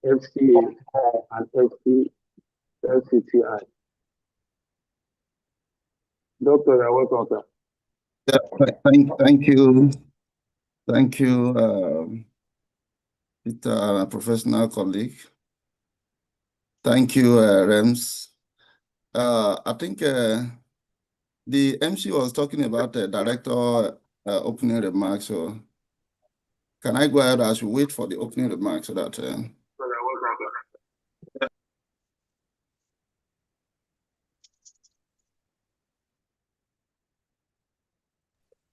FCA, and FCTI. Doctor, you're welcome, sir. Thank you. Thank you, Peter, professional colleague. Thank you, REMS. I think the MC was talking about the director opening remarks. So can I go ahead as we wait for the opening remarks so that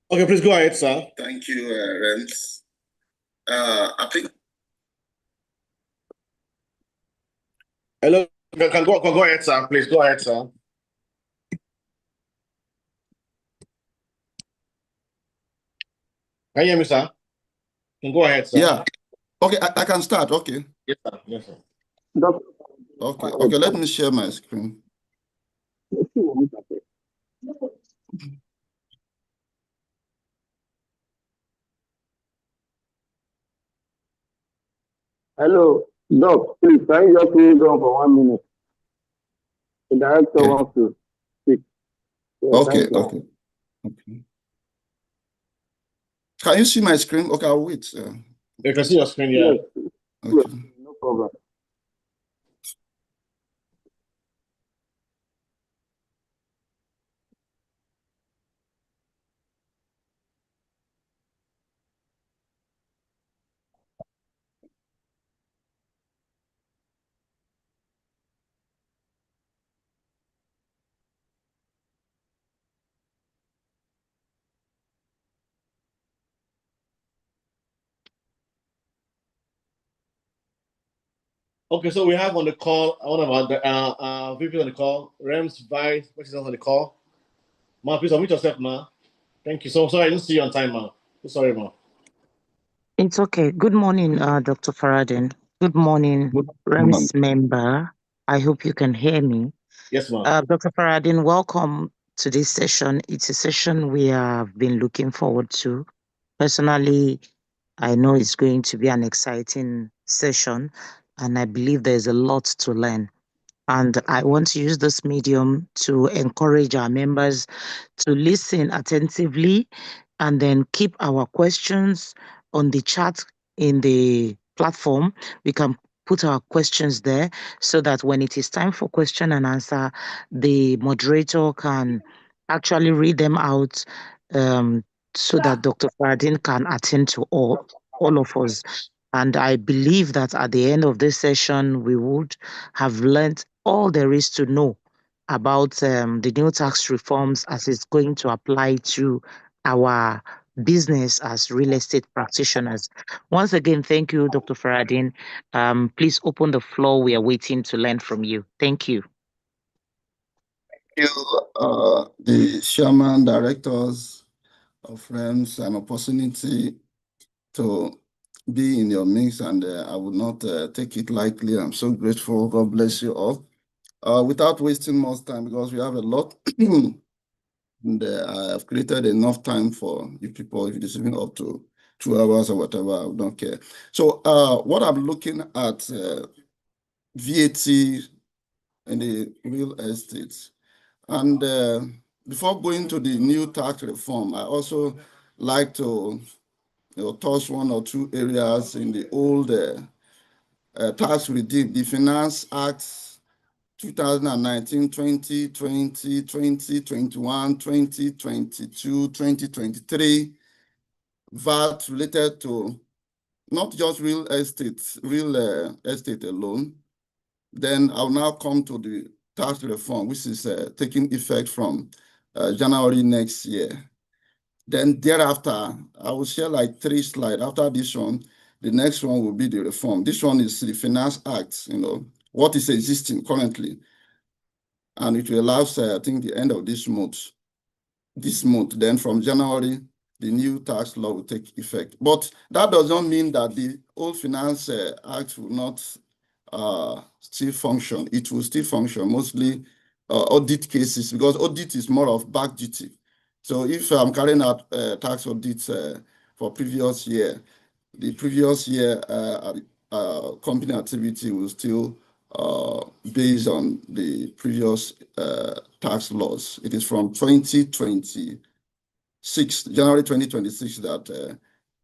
Okay, please go ahead, sir. Thank you, REMS. I think. Hello, can go ahead, sir. Please go ahead, sir. Can you hear me, sir? Can go ahead, sir. Yeah. Okay, I can start. Okay. Yes, sir. Yes, sir. Okay, let me share my screen. Hello, Doc, please, can you just hold on for 1 minute? The director wants to speak. Yeah, Okay. Can you see my screen? Okay, I'll wait. You can see your screen, yeah. Yes. Okay. No problem. Okay, so we have on the call one of the VP on the call, REMS Vice President on the call. Ma, please unmute yourself, ma. Thank you. So sorry, I didn't see you on time, ma. So sorry, ma. It's okay. Good morning, Dr. Faradin. Good morning, REMS member. I hope you can hear me. Yes, ma. Dr. Faradin, welcome to this session. It's a session we have been looking forward to. Personally, I know it's going to be an exciting session, and I believe there's a lot to learn. And I want to use this medium to encourage our members to listen attentively and then keep our questions on the chat in the platform. We can put our questions there so that when it is time for question and answer, the moderator can actually read them out so that Dr. Fardin can attend to all of us. And I believe that at the end of this session, we would have learned all there is to know about the new tax reforms as it's going to apply to our business as real estate practitioners. Once again, thank you, Dr. Faradin. Please open the floor. We are waiting to learn from you. Thank you. Thank you, the chairman, directors of REMS, an opportunity to be in your mix, and I would not take it lightly. I'm so grateful. God bless you all. Without wasting much time, because we have a lot, and I have created enough time for you people. If it is even up to 2 hours or whatever, I don't care. So what I'm looking at, VAT in the real estate. And before going to the new tax reform, I also like to touch 1 or 2 areas in the old tax regime, the Finance Act 2019, 2020, 2021, 2022, 2023, VAT related to not just real estate alone. Then I'll now come to the tax reform, which is taking effect from January next year. Then thereafter, I will share like 3 slides. After this one, the next one will be the reform. This one is the Finance Act, what is existing currently. And it will allow, I think, the end of this month. Then from January, the new tax law will take effect. But that does not mean that the old Finance Act will not still function. It will still function, mostly audit cases, because audit is more of back duty. So if I'm carrying out tax audits for previous year, the previous year company activity will still based on the previous tax laws. It is from 2026, January 2026, that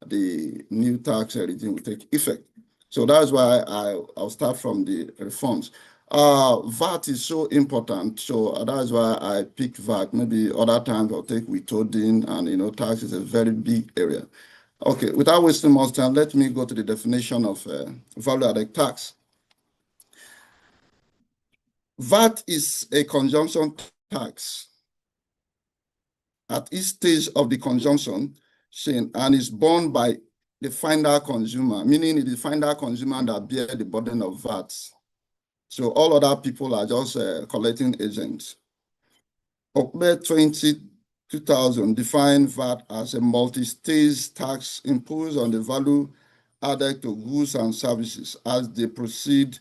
the new tax regime will take effect. So that's why I'll start from the reforms. VAT is so important, so that's why I picked VAT. Maybe other times I'll take withholding, and tax is a very big area. Okay, without wasting much time, let me go to the definition of value-added tax. VAT is a consumption tax at each stage of the consumption chain and is borne by the final consumer, meaning it is the final consumer that bear the burden of VAT. So all other people are just collecting agents. OCBE 2000 defined VAT as a multi-stage tax imposed on the value added to goods and services as they proceed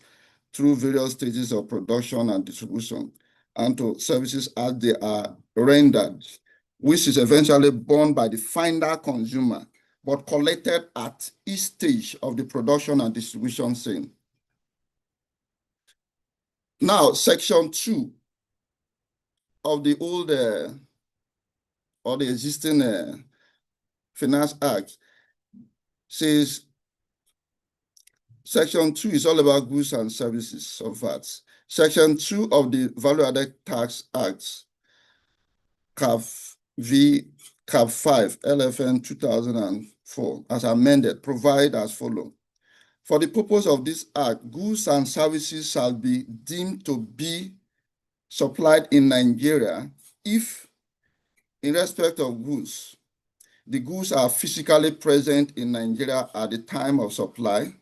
through various stages of production and distribution, and to services as they are rendered, which is eventually borne by the final consumer, but collected at each stage of the production and distribution chain. Now, Section 2 of the old or the existing Finance Act says Section 2 is all about goods and services of VAT. Section 2 of the Value Added Tax Act, CAP 5, LFN 2004, as amended, provide as follows. For the purpose of this act, goods and services shall be deemed to be supplied in Nigeria if, in respect of goods, the goods are physically present in Nigeria at the time of supply,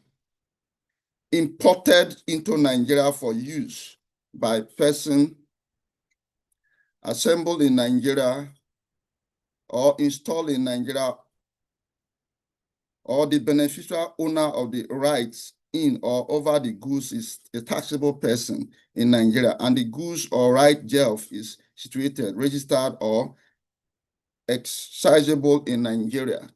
imported into Nigeria for use by person, assembled in Nigeria, or installed in Nigeria, or the beneficial owner of the rights in or over the goods is a taxable person in Nigeria, and the goods or right thereof is situated, registered, or excisable in Nigeria.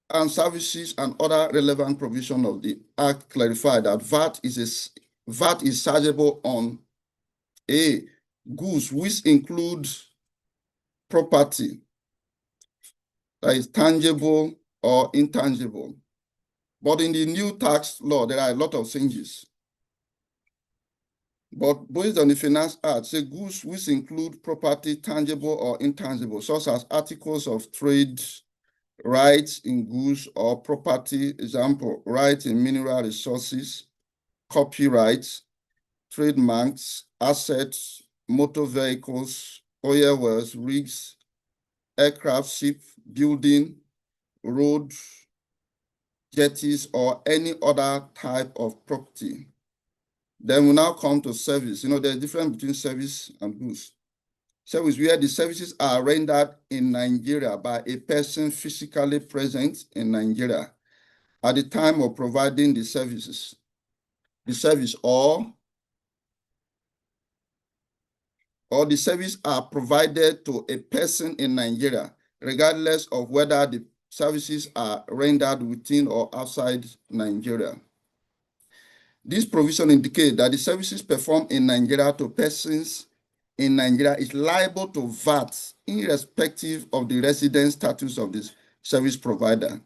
And services and other relevant provision of the Act clarify that VAT is chargeable on A, goods which include property that is tangible or intangible. But in the new tax law, there are a lot of changes. But based on the Finance Act, say goods which include property tangible or intangible, such as articles of trade, rights in goods or property, example, rights in mineral resources, copyrights, trademarks, assets, motor vehicles, oil wells, rigs, aircraft, ship, building, road, jetties, or any other type of property. Then we now come to service. There's a difference between service and goods. Service where the services are rendered in Nigeria by a person physically present in Nigeria at the time of providing the services. The service or the service are provided to a person in Nigeria, regardless of whether the services are rendered within or outside Nigeria. This provision indicates that the services performed in Nigeria to persons in Nigeria is liable to VAT irrespective of the resident status of the service provider.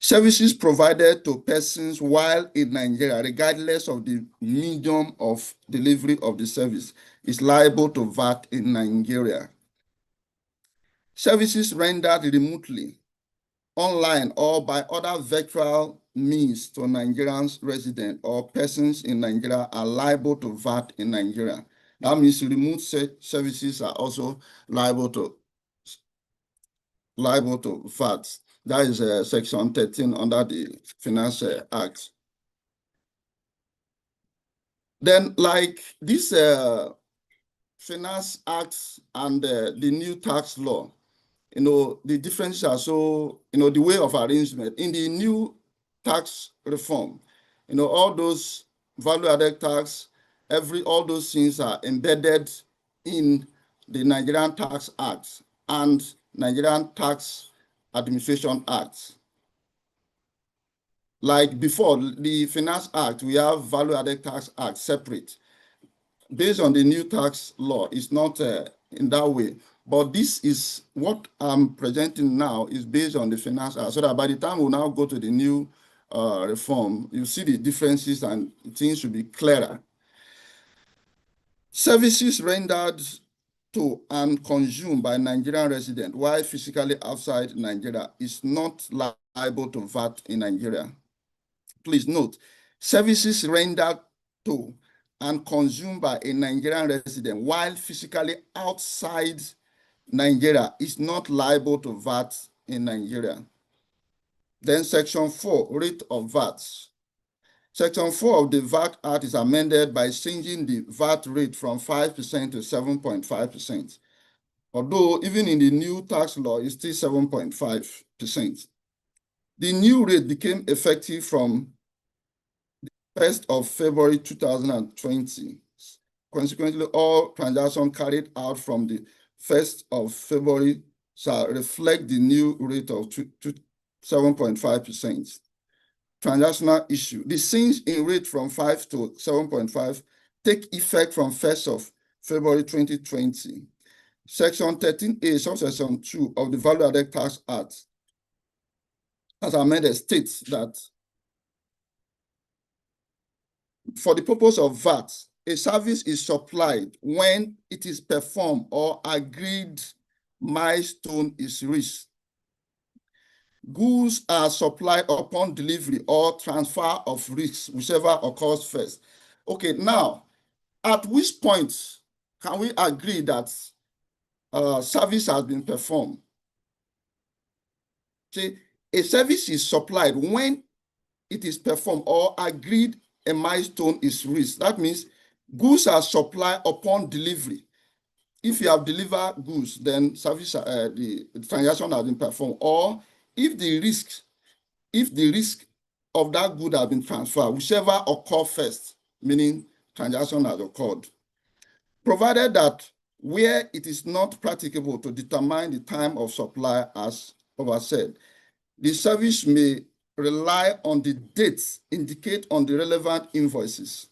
Services provided to persons while in Nigeria, regardless of the medium of delivery of the service, is liable to VAT in Nigeria. Services rendered remotely, online, or by other virtual means to Nigerian residents or persons in Nigeria are liable to VAT in Nigeria. That means remote services are also liable to VAT. That is Section 13 under the Finance Act. Then, like this Finance Act and the new tax law, the differences are so, the way of arrangement. In the new tax reform, all those value-added tax, all those things are embedded in the Nigerian Tax Act and Nigerian Tax Administration Act. Like before the Finance Act, we have Value Added Tax Act separate. Based on the new tax law, it's not in that way. But this is what I'm presenting now is based on the Finance Act, so that by the time we now go to the new reform, you see the differences and things should be clearer. Services rendered to and consumed by Nigerian resident while physically outside Nigeria is not liable to VAT in Nigeria. Please note, services rendered to and consumed by a Nigerian resident while physically outside Nigeria is not liable to VAT in Nigeria. Then Section 4, rate of VAT. Section 4 of the VAT Act is amended by changing the VAT rate from 5% to 7.5%. Although even in the new tax law, it's still 7.5%. The new rate became effective from 1st of February 2020. Consequently, all transactions carried out from the 1st of February shall reflect the new rate of 7.5%. Transactional issue. The change in rate from 5 to 7.5 take effect from 1st of February 2020. Section 13A, subsection 2 of the Value Added Tax Act, as amended, states that for the purpose of VAT, a service is supplied when it is performed or agreed milestone is reached. Goods are supplied upon delivery or transfer of risks, whichever occurs first. Okay, now, at which point can we agree that service has been performed? See, a service is supplied when it is performed or agreed a milestone is reached. That means goods are supplied upon delivery. If you have delivered goods, then service the transaction has been performed. Or if the risk of that good has been transferred, whichever occur first, meaning transaction has occurred. Provided that where it is not practicable to determine the time of supply, as oversaid, the service may rely on the dates indicated on the relevant invoices,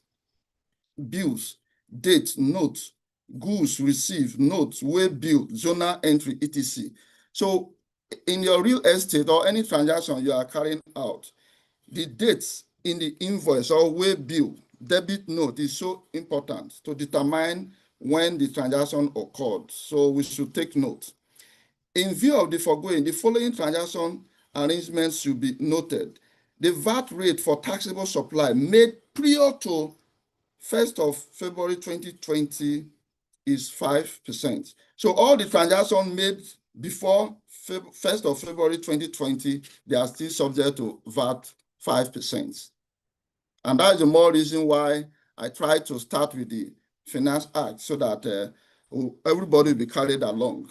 bills, date, notes, goods received, notes, way bill, zonal entry, etc. So in your real estate or any transaction you are carrying out, the dates in the invoice or way bill, debit note is so important to determine when the transaction occurred. So we should take note. In view of the foregoing, the following transaction arrangements should be noted. The VAT rate for taxable supply made prior to 1st of February 2020 is 5%. So all the transactions made before 1st of February 2020, they are still subject to VAT 5%. And that is the more reason why I try to start with the Finance Act so that everybody will be carried along.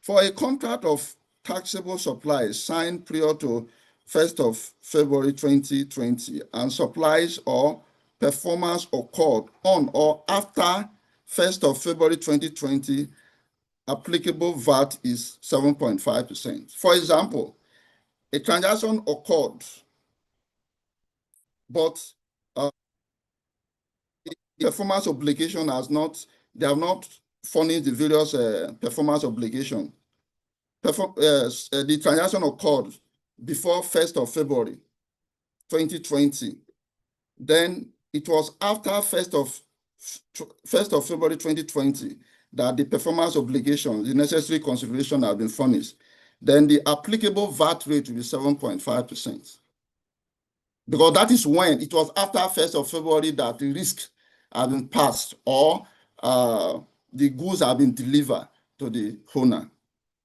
For a contract of taxable supplies signed prior to 1st of February 2020 and supplies or performance occurred on or after 1st of February 2020, applicable VAT is 7.5%. For example, a transaction occurred, but the performance obligation they have not furnished the various performance obligation. The transaction occurred before 1st of February 2020. Then it was after 1st of February 2020 that the performance obligation, the necessary consideration have been furnished. Then the applicable VAT rate will be 7.5%. Because that is when it was after 1st of February that the risk have been passed or the goods have been delivered to the owner.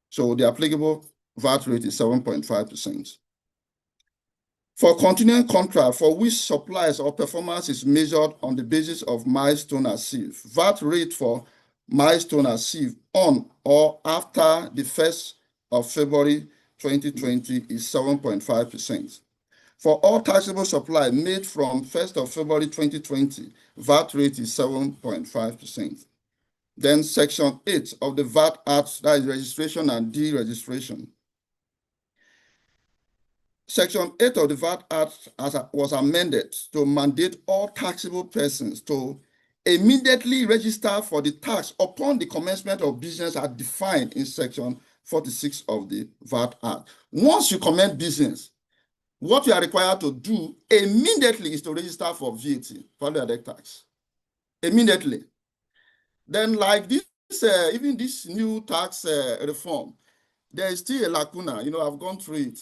So the applicable VAT rate is 7.5%. For continuing contract for which supplies or performance is measured on the basis of milestone achieved, VAT rate for milestone achieved on or after the 1st of February 2020 is 7.5%. For all taxable supply made from 1st of February 2020, VAT rate is 7.5%. Then Section 8 of the VAT Act, that is registration and deregistration. Section 8 of the VAT Act was amended to mandate all taxable persons to immediately register for the tax upon the commencement of business as defined in Section 46 of the VAT Act. Once you commence business, what you are required to do immediately is to register for VAT, value-added tax. Immediately. Then, like this, even this new tax reform, there is still a lacuna. You know, I've gone through it.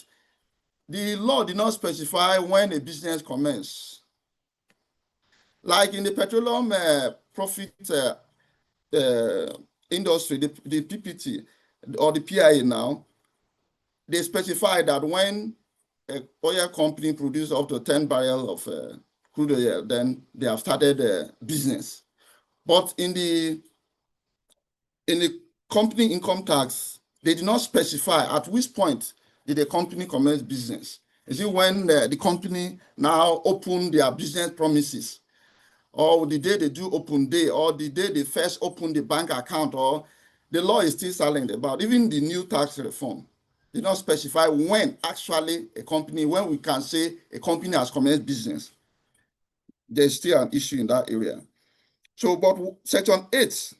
The law did not specify when a business commences. Like in the petroleum profit industry, the PPT or the PIA now, they specify that when an oil company produces up to 10 barrels of crude oil, then they have started business. But in the company income tax, they did not specify at which point did the company commence business. Is it when the company now open their business premises, or the day they do open day, or the day they first open the bank account, or the law is still silent about. Even the new tax reform did not specify when actually a company, when we can say a company has commenced business. There's still an issue in that area. So, but Section 8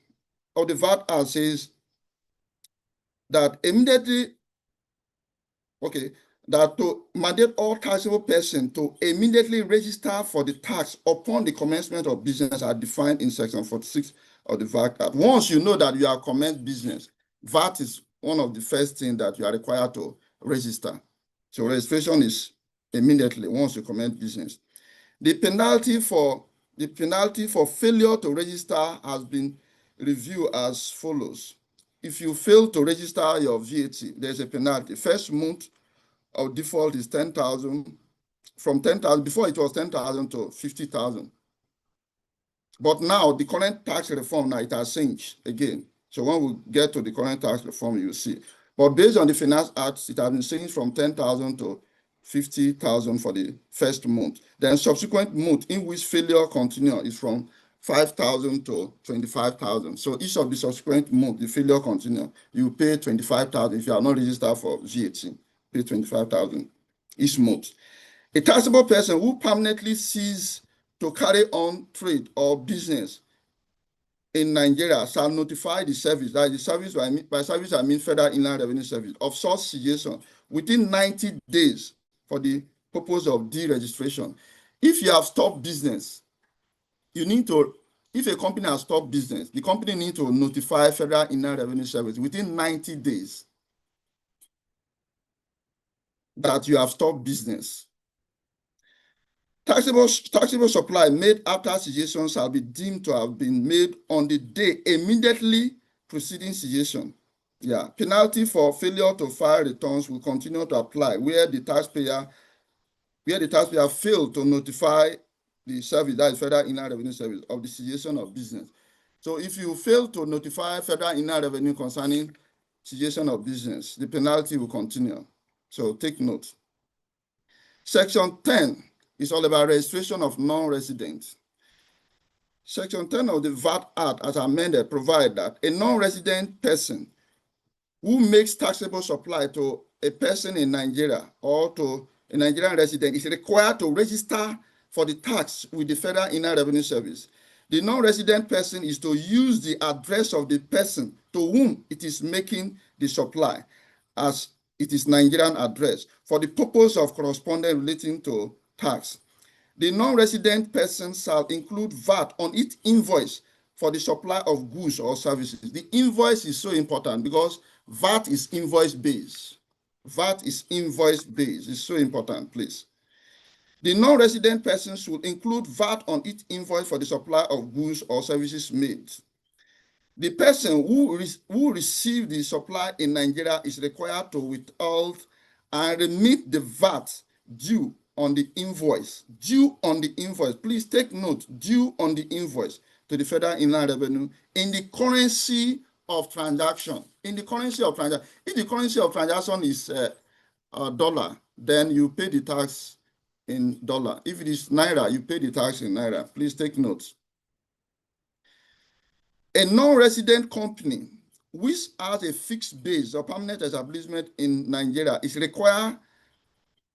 of the VAT Act says that immediately, that to mandate all taxable persons to immediately register for the tax upon the commencement of business are defined in Section 46 of the VAT Act. Once you know that you are commenced business, VAT is one of the first things that you are required to register. So registration is immediately once you commence business. The penalty for failure to register has been reviewed as follows. If you fail to register your VAT, there's a penalty. First month of default is 10,000. From 10,000, before it was 10,000 to 50,000. But now the current tax reform, now it has changed again. So when we get to the current tax reform, you'll see. But based on the Finance Act, it has been changed from 10,000 to 50,000 for the first month. Then subsequent month in which failure continues is from 5,000 to 25,000. So each of the subsequent month, the failure continues, you pay 25,000 if you are not registered for VAT. Pay 25,000 each month. A taxable person who permanently ceases to carry on trade or business in Nigeria shall notify the service, that is the service, by service I mean Federal Inland Revenue Service, of such cessation within 90 days for the purpose of deregistration. If you have stopped business, you need to, if a company has stopped business, the company needs to notify Federal Inland Revenue Service within 90 days that you have stopped business. Taxable supply made after cessation shall be deemed to have been made on the day immediately preceding cessation. Yeah, penalty for failure to file returns will continue to apply where the taxpayer failed to notify the service, that is Federal Inland Revenue Service, of the cessation of business. So if you fail to notify Federal Inland Revenue concerning cessation of business, the penalty will continue. So take note. Section 10 is all about registration of non-residents. Section 10 of the VAT Act, as amended, provides that a non-resident person who makes taxable supply to a person in Nigeria or to a Nigerian resident is required to register for the tax with the Federal Inland Revenue Service. The non-resident person is to use the address of the person to whom it is making the supply as it is Nigerian address for the purpose of correspondence relating to tax. The non-resident person shall include VAT on its invoice for the supply of goods or services. The invoice is so important because VAT is invoice-based. VAT is invoice-based. It's so important, please. The non-resident person should include VAT on its invoice for the supply of goods or services made. The person who received the supply in Nigeria is required to withhold and remit the VAT due on the invoice. Due on the invoice. Please take note, due on the invoice to the Federal Inland Revenue in the currency of transaction. In the currency of transaction. If the currency of transaction is dollar, then you pay the tax in dollar. If it is naira, you pay the tax in naira. Please take note. A non-resident company which has a fixed base or permanent establishment in Nigeria is required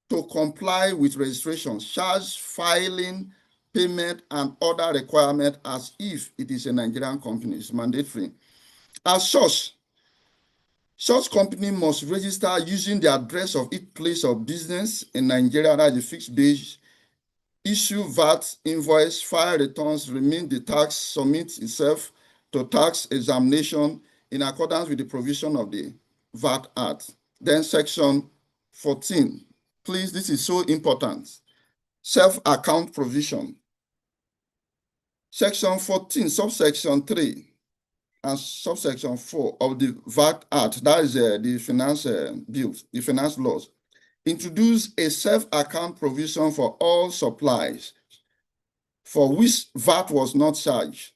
to comply with registration, charge, filing, payment, and other requirements as if it is a Nigerian company. It's mandatory. As such company must register using the address of its place of business in Nigeria, that is a fixed base, issue VAT invoice, file returns, remit the tax, submit itself to tax examination in accordance with the provision of the VAT Act. Then section 14. Please, this is so important. Self-account provision. Section 14, subsection 3 and subsection 4 of the VAT Act, that is the finance bills, the finance laws, introduce a self-account provision for all supplies for which VAT was not charged.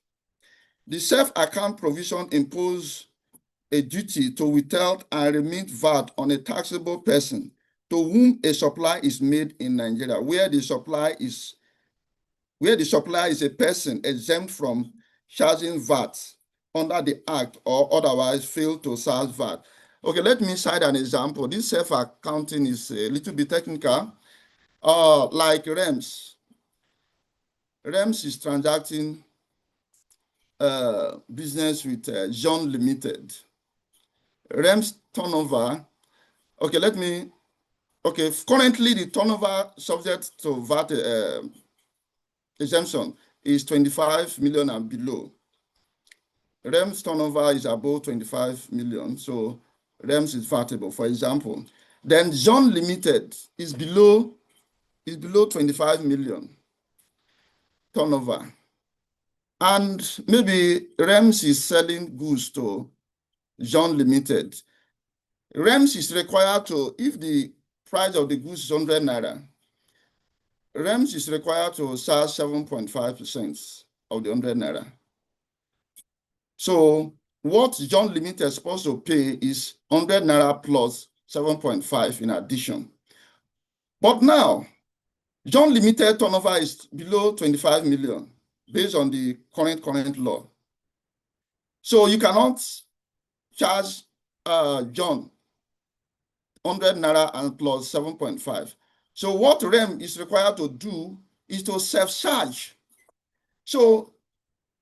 The self-account provision imposes a duty to withhold and remit VAT on a taxable person to whom a supply is made in Nigeria, where the supplier is a person exempt from charging VAT under the Act or otherwise fail to charge VAT. Okay, let me cite an example. This self-accounting is a little bit technical. Like REMS. REMS is transacting business with John Limited. REMS turnover, currently the turnover subject to VAT exemption is 25 million and below. REMS turnover is above 25 million, so REMS is VATable, for example. Then John Limited is below 25 million turnover. And maybe REMS is selling goods to John Limited. REMS is required to, if the price of the goods is 100 naira, REMS is required to charge 7.5% of the 100 naira. So what John Limited is supposed to pay is 100 naira plus 7.5 in addition. But now, John Limited turnover is below 25 million based on the current law. So you cannot charge John 100 naira and plus 7.5. So what REM is required to do is to self-charge. So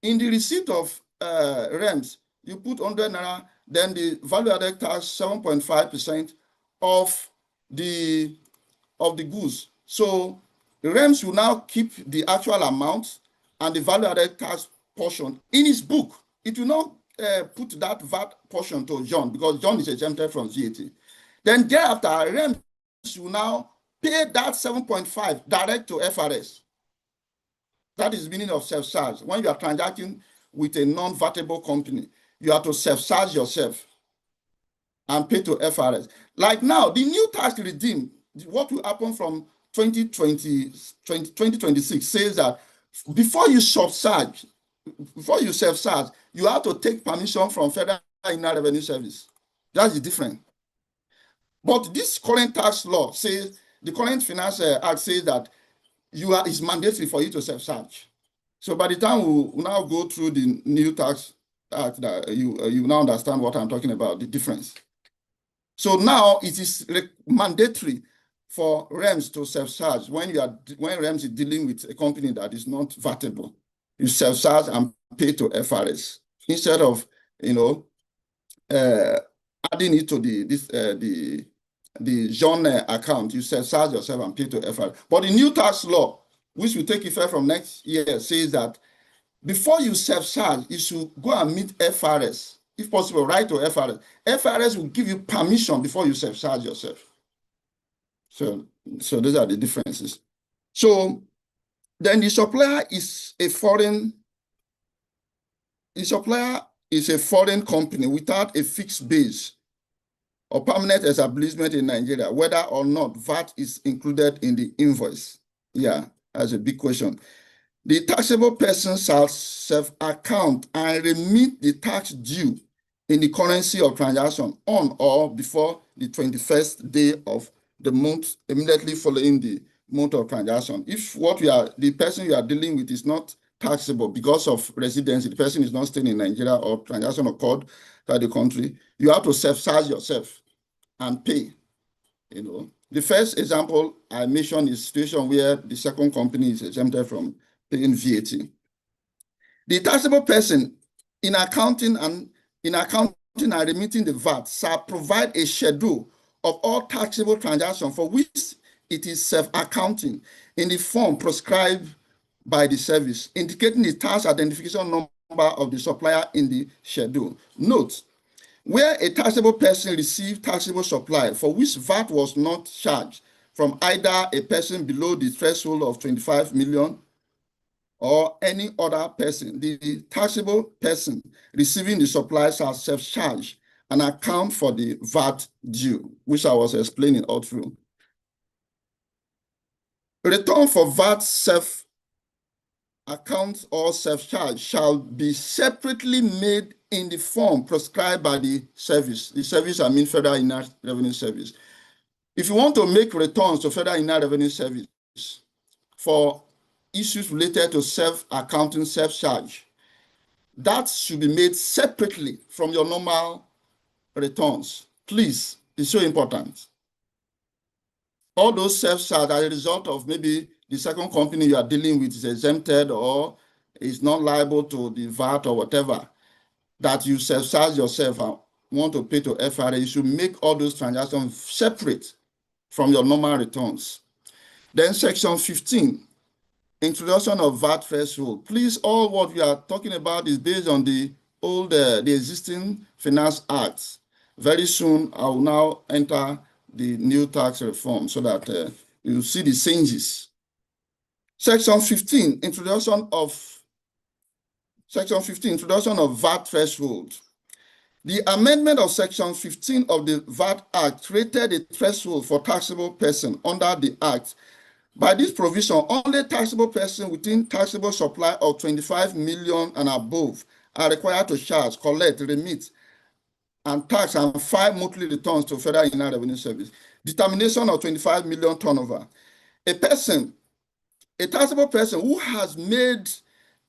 in the receipt of REMS, you put 100 naira, then the value-added tax 7.5% of the goods. So REMS will now keep the actual amount and the value-added tax portion in his book. It will not put that VAT portion to John because John is exempted from VAT. Then thereafter, REMS will now pay that 7.5 direct to FRS. That is the meaning of self-charge. When you are transacting with a non-VATable company, you have to self-charge yourself and pay to FRS. Like now, the new tax regime, what will happen from 2026 says that before you self-charge, you have to take permission from Federal Inland Revenue Service. That is different. But this current tax law says, the current Finance Act says that it's mandatory for you to self-charge. So by the time we now go through the new tax act, that you now understand what I'm talking about, the difference. So now it is mandatory for REMS to self-charge when REMS is dealing with a company that is not VATable. You self-charge and pay to FRS instead of adding it to the John account. You self-charge yourself and pay to FRS. But the new tax law, which will take effect from next year, says that before you self-charge, you should go and meet FRS. If possible, write to FRS. FRS will give you permission before you self-charge yourself. So those are the differences. So then the supplier is a foreign company without a fixed base or permanent establishment in Nigeria, whether or not VAT is included in the invoice. Yeah, that's a big question. The taxable person shall self-account and remit the tax due in the currency of transaction on or before the 21st day of the month immediately following the month of transaction. If the person you are dealing with is not taxable because of residency. The person is not staying in Nigeria or transaction occurred outside the country. You have to self-charge yourself and pay. You know, the first example I mentioned is a situation where the second company is exempted from paying VAT. The taxable person in accounting and remitting the VAT shall provide a schedule of all taxable transactions for which it is self-accounting in the form prescribed by the service, indicating the tax identification number of the supplier in the schedule. Note, where a taxable person received taxable supply for which VAT was not charged from either a person below the threshold of 25 million or any other person, the taxable person receiving the supply shall self-charge and account for the VAT due, which I was explaining all through. Return for VAT self-account or self-charge shall be separately made in the form prescribed by the service. The service, I mean Federal Inland Revenue Service. If you want to make returns to Federal Inland Revenue Service for issues related to self-accounting, self-charge, that should be made separately from your normal returns. Please, it's so important. All those self-charge as a result of maybe the second company you are dealing with is exempted or is not liable to the VAT or whatever, that you self-charge yourself and want to pay to FRA, you should make all those transactions separate from your normal returns. Then section 15, introduction of VAT threshold. Please, all what we are talking about is based on the existing Finance Act. Very soon, I will now enter the new tax reform so that you see the changes. Section 15, introduction of VAT threshold. The amendment of Section 15 of the VAT Act created a threshold for taxable person under the Act. By this provision, only taxable persons within taxable supply of 25 million and above are required to charge, collect, remit, and tax and file monthly returns to Federal Inland Revenue Service. Determination of 25 million turnover. A taxable person who has made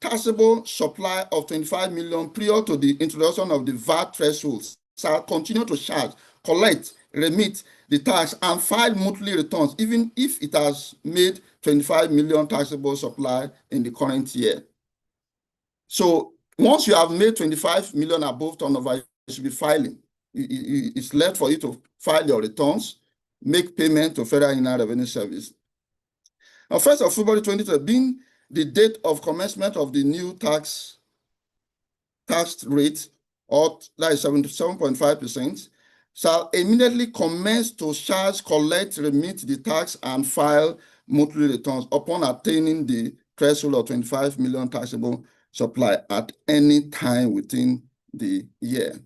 taxable supply of 25 million prior to the introduction of the VAT thresholds shall continue to charge, collect, remit the tax, and file monthly returns, even if it has made 25 million taxable supply in the current year. So once you have made 25 million above turnover, you should be filing. It's left for you to file your returns, make payment to Federal Inland Revenue Service. Now, 1st of February 2020, being the date of commencement of the new tax rate, or that is 77.5%, shall immediately commence to charge, collect, remit the tax, and file monthly returns upon attaining the threshold of 25 million taxable supply at any time within the year.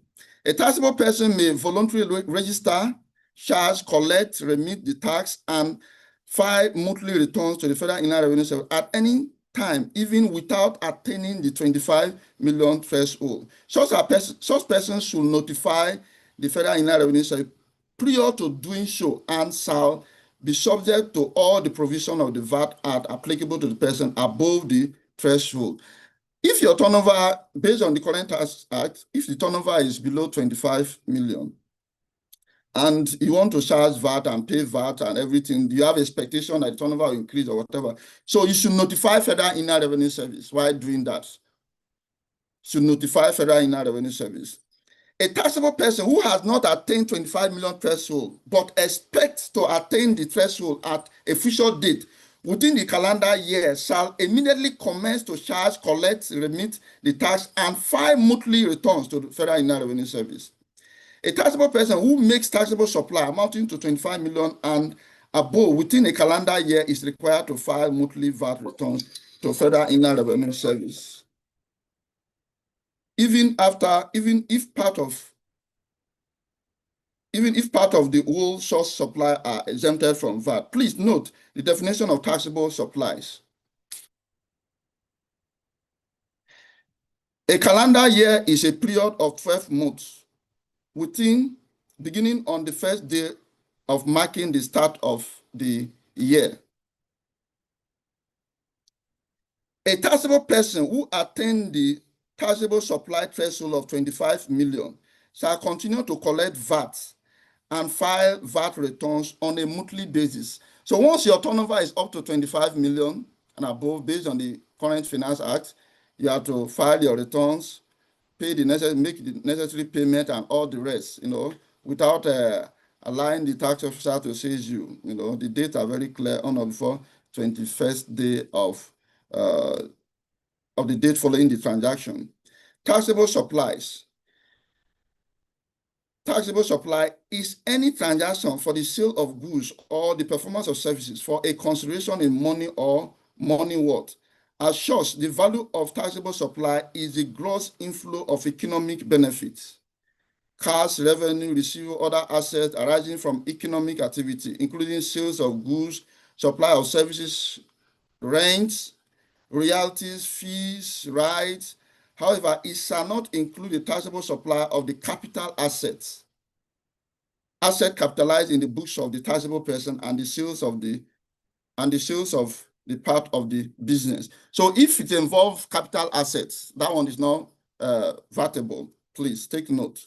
A taxable person may voluntarily register, charge, collect, remit the tax, and file monthly returns to the Federal Inland Revenue Service at any time, even without attaining the 25 million threshold. Such persons should notify the Federal Inland Revenue Service prior to doing so and shall be subject to all the provision of the VAT Act applicable to the person above the threshold. If your turnover, based on the current Tax Act, if the turnover is below 25 million, and you want to charge VAT and pay VAT and everything, you have expectation that the turnover will increase or whatever. So you should notify Federal Inland Revenue Service while doing that. Should notify Federal Inland Revenue Service. A taxable person who has not attained 25 million threshold, but expects to attain the threshold at a future date within the calendar year shall immediately commence to charge, collect, remit the tax, and file monthly returns to the Federal Inland Revenue Service. A taxable person who makes taxable supply amounting to 25 million and above within a calendar year is required to file monthly VAT returns to Federal Inland Revenue Service. Even if part of the whole source supply are exempted from VAT. Please note the definition of taxable supplies. A calendar year is a period of 12 months beginning on the first day of marking the start of the year. A taxable person who attained the taxable supply threshold of 25 million shall continue to collect VAT and file VAT returns on a monthly basis. So once your turnover is up to 25 million and above, based on the current Finance Act, you have to file your returns, pay the necessary, make the necessary payment and all the rest, without allowing the tax officer to seize you. The dates are very clear on or before 21st day of the date following the transaction. Taxable supplies. Taxable supply is any transaction for the sale of goods or the performance of services for a consideration in money or money worth. As such, the value of taxable supply is the gross inflow of economic benefits, cash, revenue, receivable, other assets arising from economic activity, including sales of goods, supply of services, rents, royalties, fees, rights. However, it shall not include the taxable supply of the capital assets, asset capitalized in the books of the taxable person, and the sales of the part of the business. So if it involves capital assets, that one is not vatable. Please take note.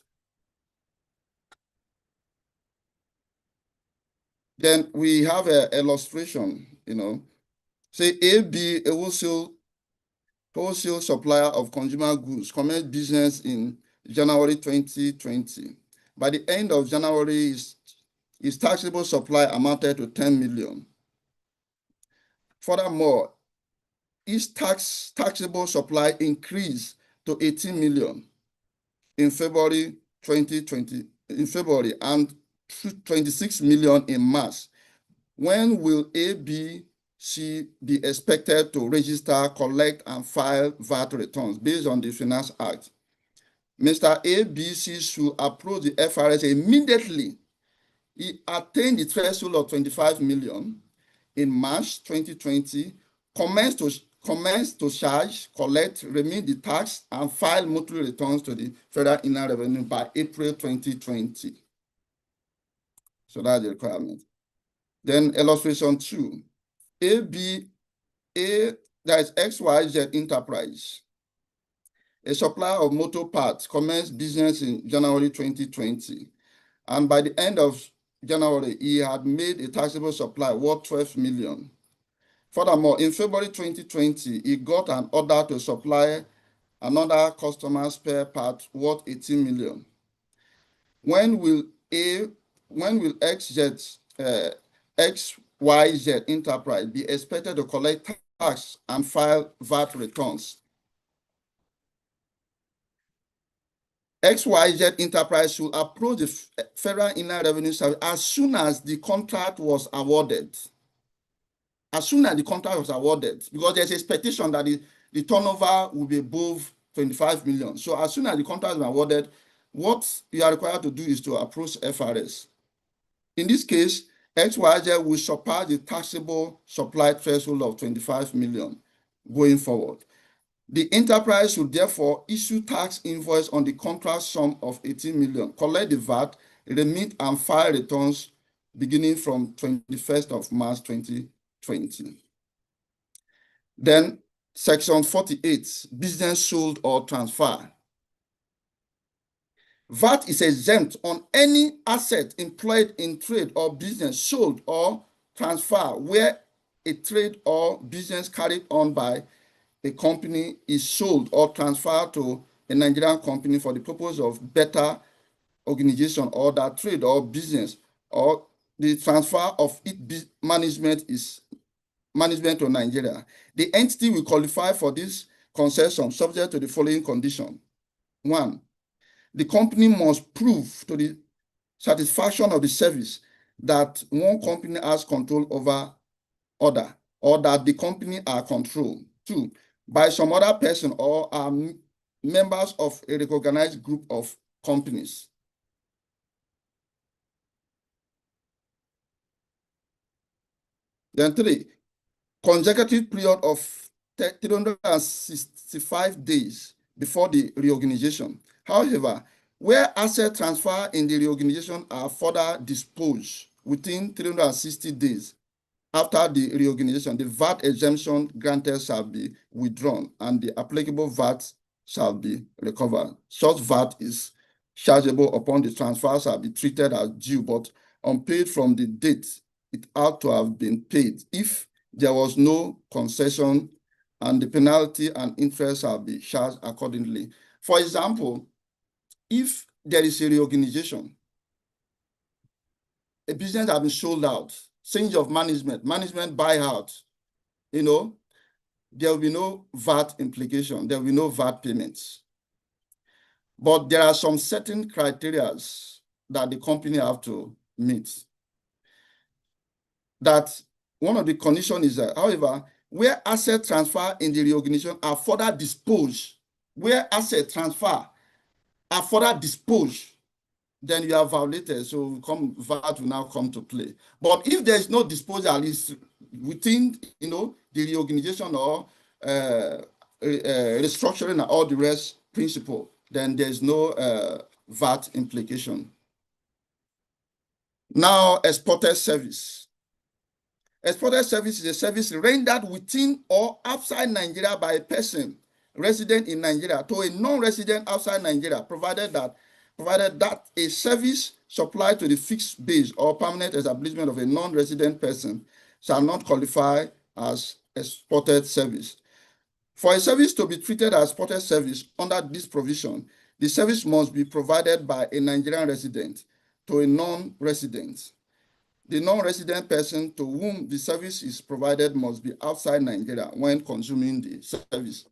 Then we have an illustration, say AB, a wholesale supplier of consumer goods, commenced business in January 2020. By the end of January, his taxable supply amounted to 10 million. Furthermore, his taxable supply increased to 18 million in February 2020, and 26 million in March. When will ABC be expected to register, collect, and file VAT returns based on the Finance Act? Mr. ABC should approach the FRS immediately. He attained the threshold of 25 million in March 2020, commenced to charge, collect, remit the tax, and file monthly returns to the Federal Inland Revenue by April 2020. So that's the requirement. Then illustration 2. That is XYZ Enterprise, a supplier of motor parts, commenced business in January 2020. And by the end of January, he had made a taxable supply worth 12 million. Furthermore, in February 2020, he got an order to supply another customer spare part worth 18 million. When will XYZ Enterprise be expected to collect tax and file VAT returns? XYZ Enterprise should approach the Federal Inland Revenue Service as soon as the contract was awarded. As soon as the contract was awarded, because there's expectation that the turnover will be above 25 million. So as soon as the contract is awarded, what you are required to do is to approach FRS. In this case, XYZ will surpass the taxable supply threshold of 25 million going forward. The enterprise should therefore issue tax invoice on the contract sum of 18 million, collect the VAT, remit and file returns beginning from 21st of March 2020. Then section 48, business sold or transfer. VAT is exempt on any asset employed in trade or business sold or transfer where a trade or business carried on by a company is sold or transferred to a Nigerian company for the purpose of better organization or that trade or business, or the transfer of its management to Nigeria. The entity will qualify for this concession subject to the following condition. 1, the company must prove to the satisfaction of the service that one company has control over other, or that the company are controlled. 2, by some other person or are members of a recognized group of companies. Then 3, consecutive period of 365 days before the reorganization. However, where asset transfer in the reorganization are further disposed within 360 days, after the reorganization, the VAT exemption granted shall be withdrawn and the applicable VAT shall be recovered. Such VAT is chargeable upon the transfer shall be treated as due, but unpaid from the date it ought to have been paid if there was no concession, and the penalty and interest shall be charged accordingly. For example, if there is a reorganization, a business has been sold out, change of management buyout, there will be no VAT implication, there will be no VAT payments. But there are some certain criteria that the company have to meet. That one of the conditions is that, however, where asset transfer in the reorganization are further disposed, where asset transfer are further disposed, then you are violated. So VAT will now come to play. But if there is no disposal, it's within the reorganization or restructuring and all the rest principle, then there's no VAT implication. Now, exported service. Exported service is a service rendered within or outside Nigeria by a person resident in Nigeria to a non-resident outside Nigeria, provided that a service supplied to the fixed base or permanent establishment of a non-resident person shall not qualify as exported service. For a service to be treated as exported service under this provision, the service must be provided by a Nigerian resident to a non-resident. The non-resident person to whom the service is provided must be outside Nigeria when consuming the service.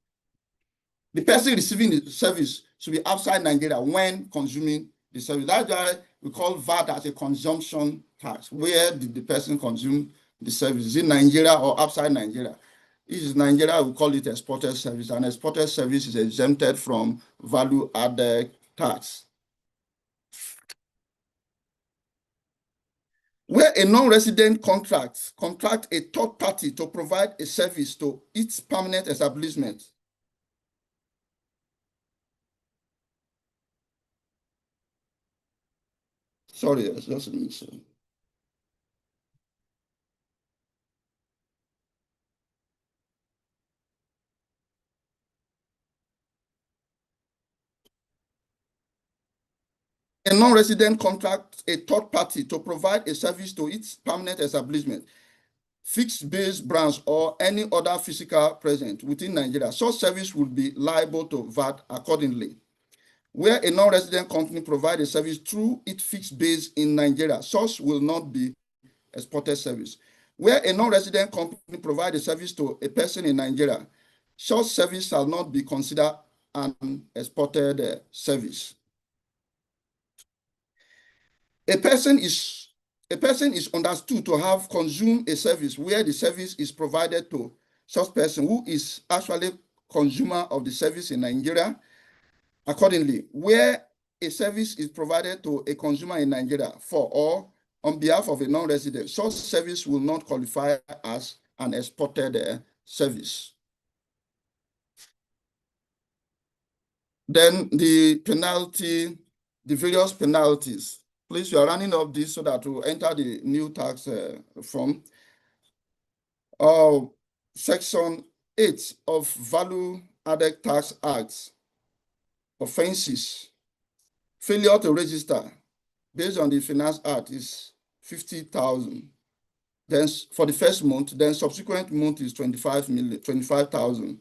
The person receiving the service should be outside Nigeria when consuming the service. That's why we call VAT as a consumption tax. Where did the person consume the service? Is it Nigeria or outside Nigeria? If it's Nigeria, we call it exported service, and exported service is exempted from value-added tax. Where a non-resident contract a third party to provide a service to its permanent establishment, sorry, just a minute. A non-resident contract a third party to provide a service to its permanent establishment, fixed base branch, or any other physical presence within Nigeria. Such service will be liable to VAT accordingly. Where a non-resident company provides a service through its fixed base in Nigeria, such will not be exported service. Where a non-resident company provides a service to a person in Nigeria, such service shall not be considered an exported service. A person is understood to have consumed a service where the service is provided to such person who is actually consumer of the service in Nigeria. Accordingly, where a service is provided to a consumer in Nigeria for or on behalf of a non-resident, such service will not qualify as an exported service. Then the penalty, the various penalties. Please, you are running up this so that we'll enter the new tax reform. Section 8 of Value Added Tax Act, offenses, failure to register based on the Finance Act is 50,000. Then for the first month, then subsequent month is 25,000.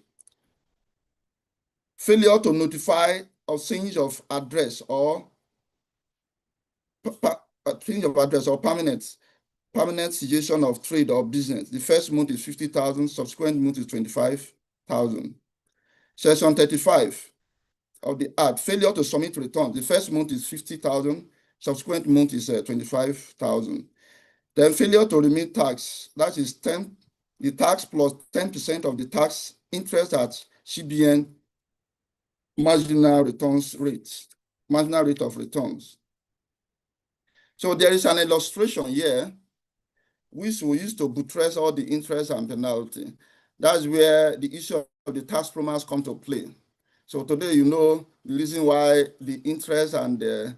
Failure to notify of change of address or permanent cessation of trade or business. The first month is 50,000, subsequent month is 25,000. Section 35 of the Act, failure to submit returns. The first month is 50,000, subsequent month is 25,000. Then failure to remit tax, that is the tax plus 10% of the tax interest at CBN marginal rate of returns. So there is an illustration here which we use to buttress all the interest and penalty. That's where the issue of the tax promise come to play. So today, you know the reason why the interest and the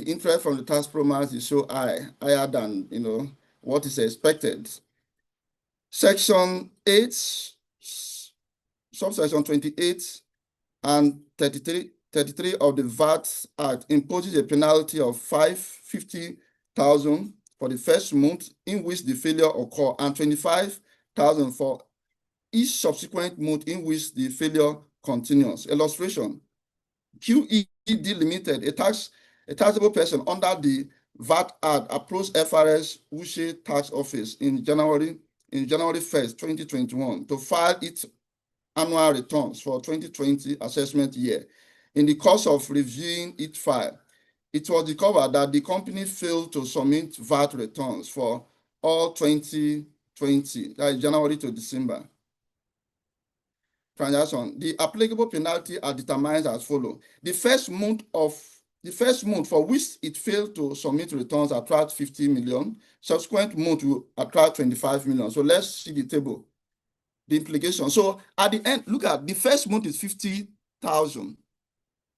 interest from the tax promise is so higher than what is expected. Section 8, subsection 28 and 33 of the VAT Act imposes a penalty of 50,000 for the first month in which the failure occurred and 25,000 for each subsequent month in which the failure continues. Illustration: QED Limited, a taxable person under the VAT Act, approached FRS Wushe Tax Office in January 1st, 2021 to file its annual returns for 2020 assessment year. In the course of reviewing its file, it was discovered that the company failed to submit VAT returns for all 2020, that is January to December transaction. The applicable penalty are determined as follows. The first month for which it failed to submit returns attract 50 million. Subsequent month will attract 25 million. So let's see the table, the implication. So at the end, look at the first month is 50,000.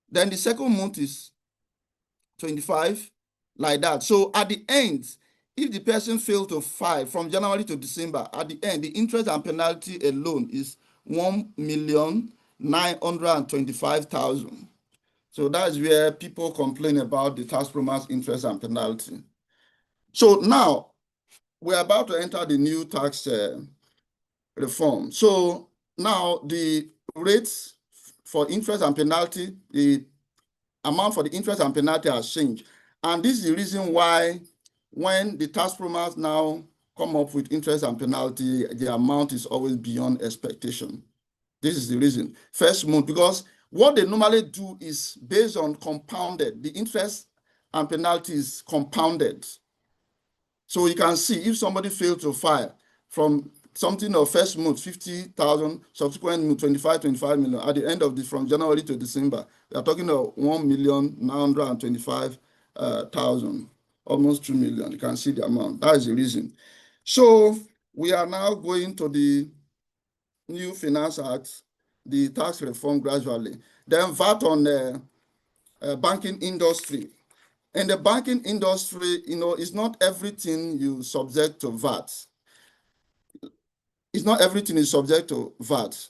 Then the second month is 25, like that. So at the end, if the person failed to file from January to December, at the end, the interest and penalty alone is 1,925,000. So that's where people complain about the tax promise interest and penalty. So now we're about to enter the new tax reform. So now the rates for interest and penalty, the amount for the interest and penalty has changed. And this is the reason why when the tax promise now come up with interest and penalty, the amount is always beyond expectation. This is the reason. First month, because what they normally do is based on compounded. The interest and penalty is compounded. So you can see if somebody failed to file from something of first month, 50,000, subsequent month, 25 million, at the end of this, from January to December, we are talking of 1,925,000, almost 2 million. You can see the amount. That is the reason. So we are now going to the new Finance Act, the tax reform gradually. Then VAT on the banking industry. In the banking industry, it's not everything you subject to VAT. It's not everything is subject to VAT.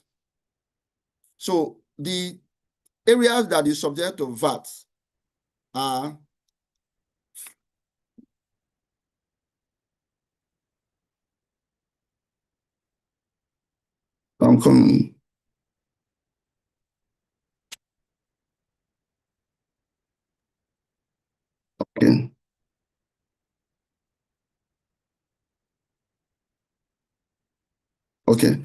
So the areas that is subject to VAT are Okay. Okay.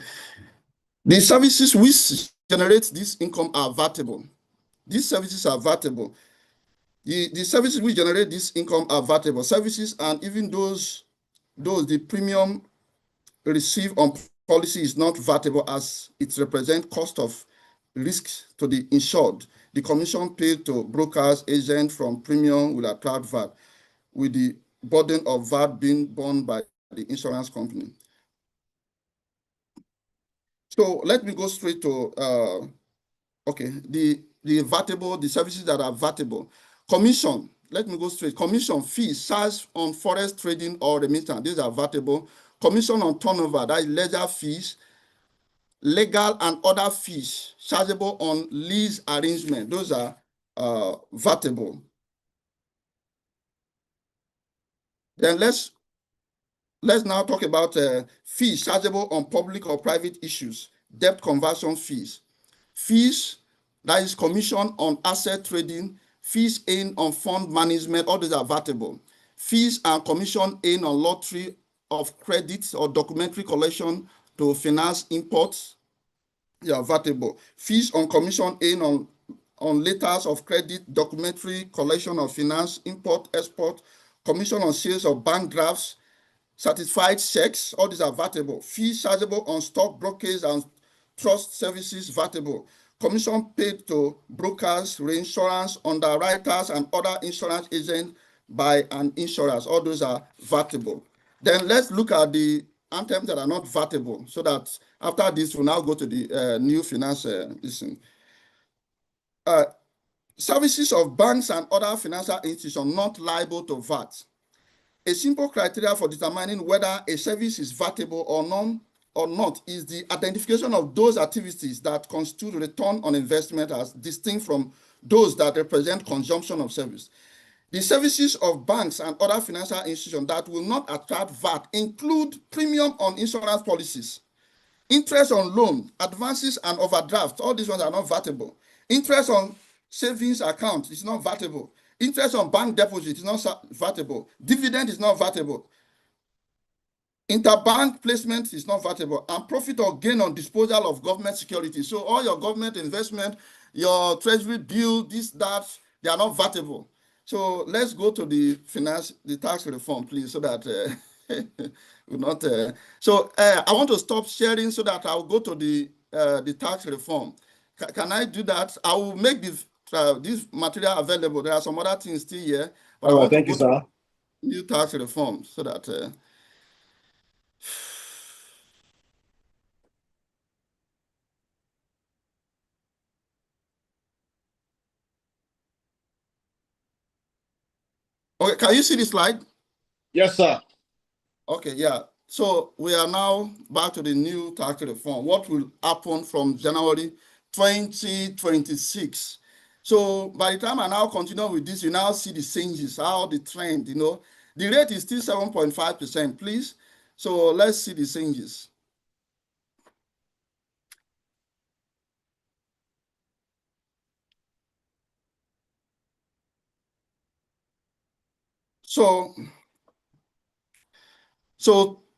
The services which generate this income are VATable. These services are VATable. The services which generate this income are VATable. Services and even those the premium received on policy is not VATable as it represents cost of risk to the insured. The commission paid to brokers, agents from premium will attract VAT, with the burden of VAT being borne by the insurance company. So let me go straight to the VATable, the services that are VATable. Commission, let me go straight. Commission fees charged on forex trading or remittance, these are VATable. Commission on turnover, that is ledger fees, legal and other fees chargeable on lease arrangement, those are VATable. Then let's now talk about fees chargeable on public or private issues, debt conversion fees. Fees, that is commission on asset trading, fees earned on fund management, all these are VATable. Fees and commission earned on lottery of credits or documentary collection to finance imports, they are VATable. Fees on commission earned on letters of credit, documentary collection of finance, import, export, commission on sales of bank drafts, certified checks, all these are VATable. Fees chargeable on stock brokerage and trust services, VATable. Commission paid to brokers, reinsurance, underwriters, and other insurance agents by an insurance, all those are VATable. Then let's look at the items that are not VATable, so that after this, we'll now go to the new finance services of banks and other financial institutions not liable to VAT. A simple criteria for determining whether a service is VATable or or not is the identification of those activities that constitute return on investment as distinct from those that represent consumption of service. The services of banks and other financial institutions that will not attract VAT include premium on insurance policies, interest on loan, advances and overdrafts. All these ones are not VATable. Interest on savings account is not VATable. Interest on bank deposit is not VATable. Dividend is not VATable. Interbank placement is not VATable. And profit or gain on disposal of government securities. So all your government investment, your treasury bill, this, that, they are not VATable. So let's go to the tax reform, please, so that we're not. I want to stop sharing so that I'll go to the tax reform. Can I do that? I will make this material available. There are some other things still here, but I want thank to you, go sir. to new tax reform so that. Okay, can you see the slide? Yes, sir. Okay, yeah. So we are now back to the new tax reform. What will happen from January 2026? So by the time I now continue with this, you now see the changes, how the trend, the rate is still 7.5%, please. So let's see the changes. So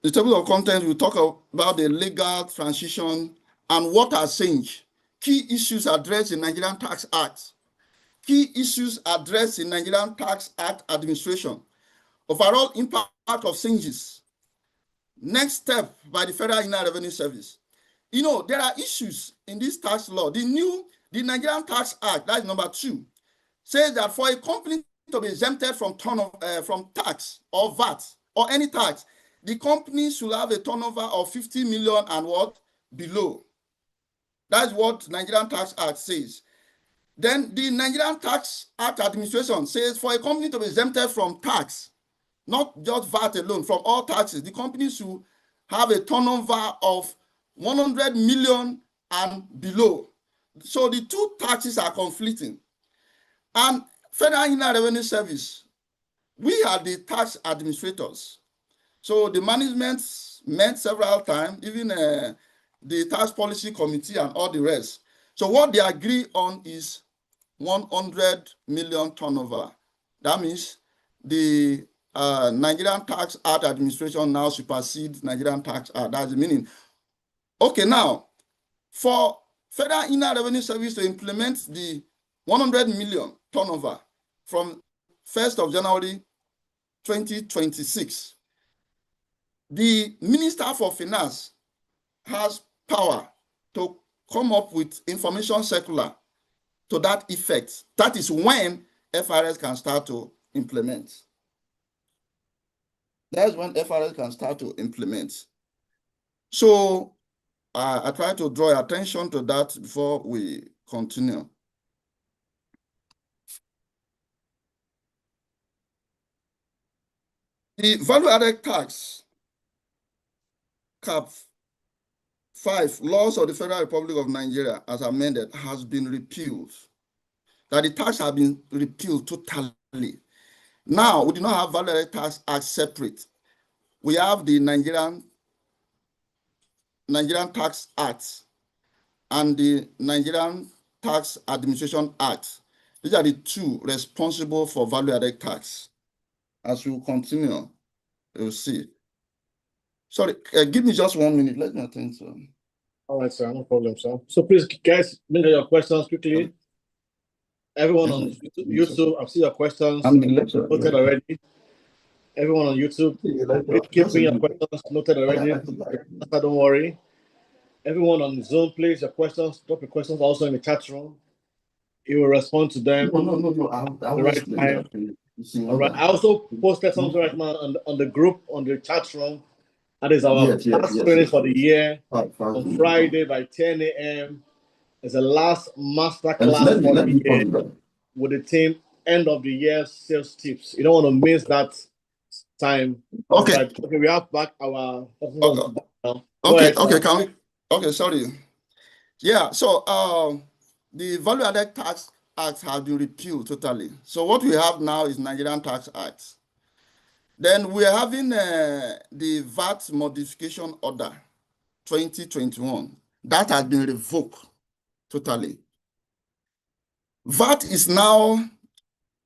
the table of contents, we talk about the legal transition and what has changed. Key issues addressed in Nigerian Tax Act. Key issues addressed in Nigerian Tax Act administration. Overall impact of changes. Next step by the Federal Inland Revenue Service. There are issues in this tax law. The Nigerian Tax Act, that's number 2, says that for a company to be exempted from tax or VAT or any tax, the company should have a turnover of 50 million and what? Below. That's what Nigerian Tax Act says. Then the Nigerian Tax Act administration says for a company to be exempted from tax, not just VAT alone, from all taxes, the company should have a turnover of 100 million and below. So the two taxes are conflicting. And Federal Inland Revenue Service, we are the tax administrators. So the management met several times, even the tax policy committee and all the rest. So what they agree on is 100 million turnover. That means the Nigerian Tax Act administration now supersedes Nigerian Tax Act. That's the meaning. Okay, now, for Federal Inland Revenue Service to implement the 100 million turnover from 1st of January 2026, the Minister for Finance has power to come up with information circular to that effect. That is when FRS can start to implement. That's when FRS can start to implement. So I try to draw attention to that before we continue. The value-added tax, Cap 5, laws of the Federal Republic of Nigeria, as amended, has been repealed. That the tax has been repealed totally. Now, we do not have value-added tax as separate. We have the Nigerian Tax Act and the Nigerian Tax Administration Act. These are the two responsible for value-added tax. As we continue, you'll see. Sorry, give me just 1 minute. Let me attend to. All right, sir. No problem, sir. So please, guys, bring your questions quickly. Everyone on YouTube, I've seen your questions noted already. Everyone on YouTube, please keep bringing your questions noted already. Don't worry. Everyone on Zoom, please, your questions, drop your questions also in the chat room. You will respond to them the right time. All right. I also posted something right now on the group, on the chat room. That is our last training for the year on Friday by 10 a.m. It's the last master class for the year with the team end of the year sales tips. You don't want to miss that time. Okay. Okay, we have back our Sorry. Yeah, so the Value Added Tax Act has been repealed totally. So what we have now is Nigerian Tax Act. Then we are having the VAT Modification Order 2021. That has been revoked totally. VAT is now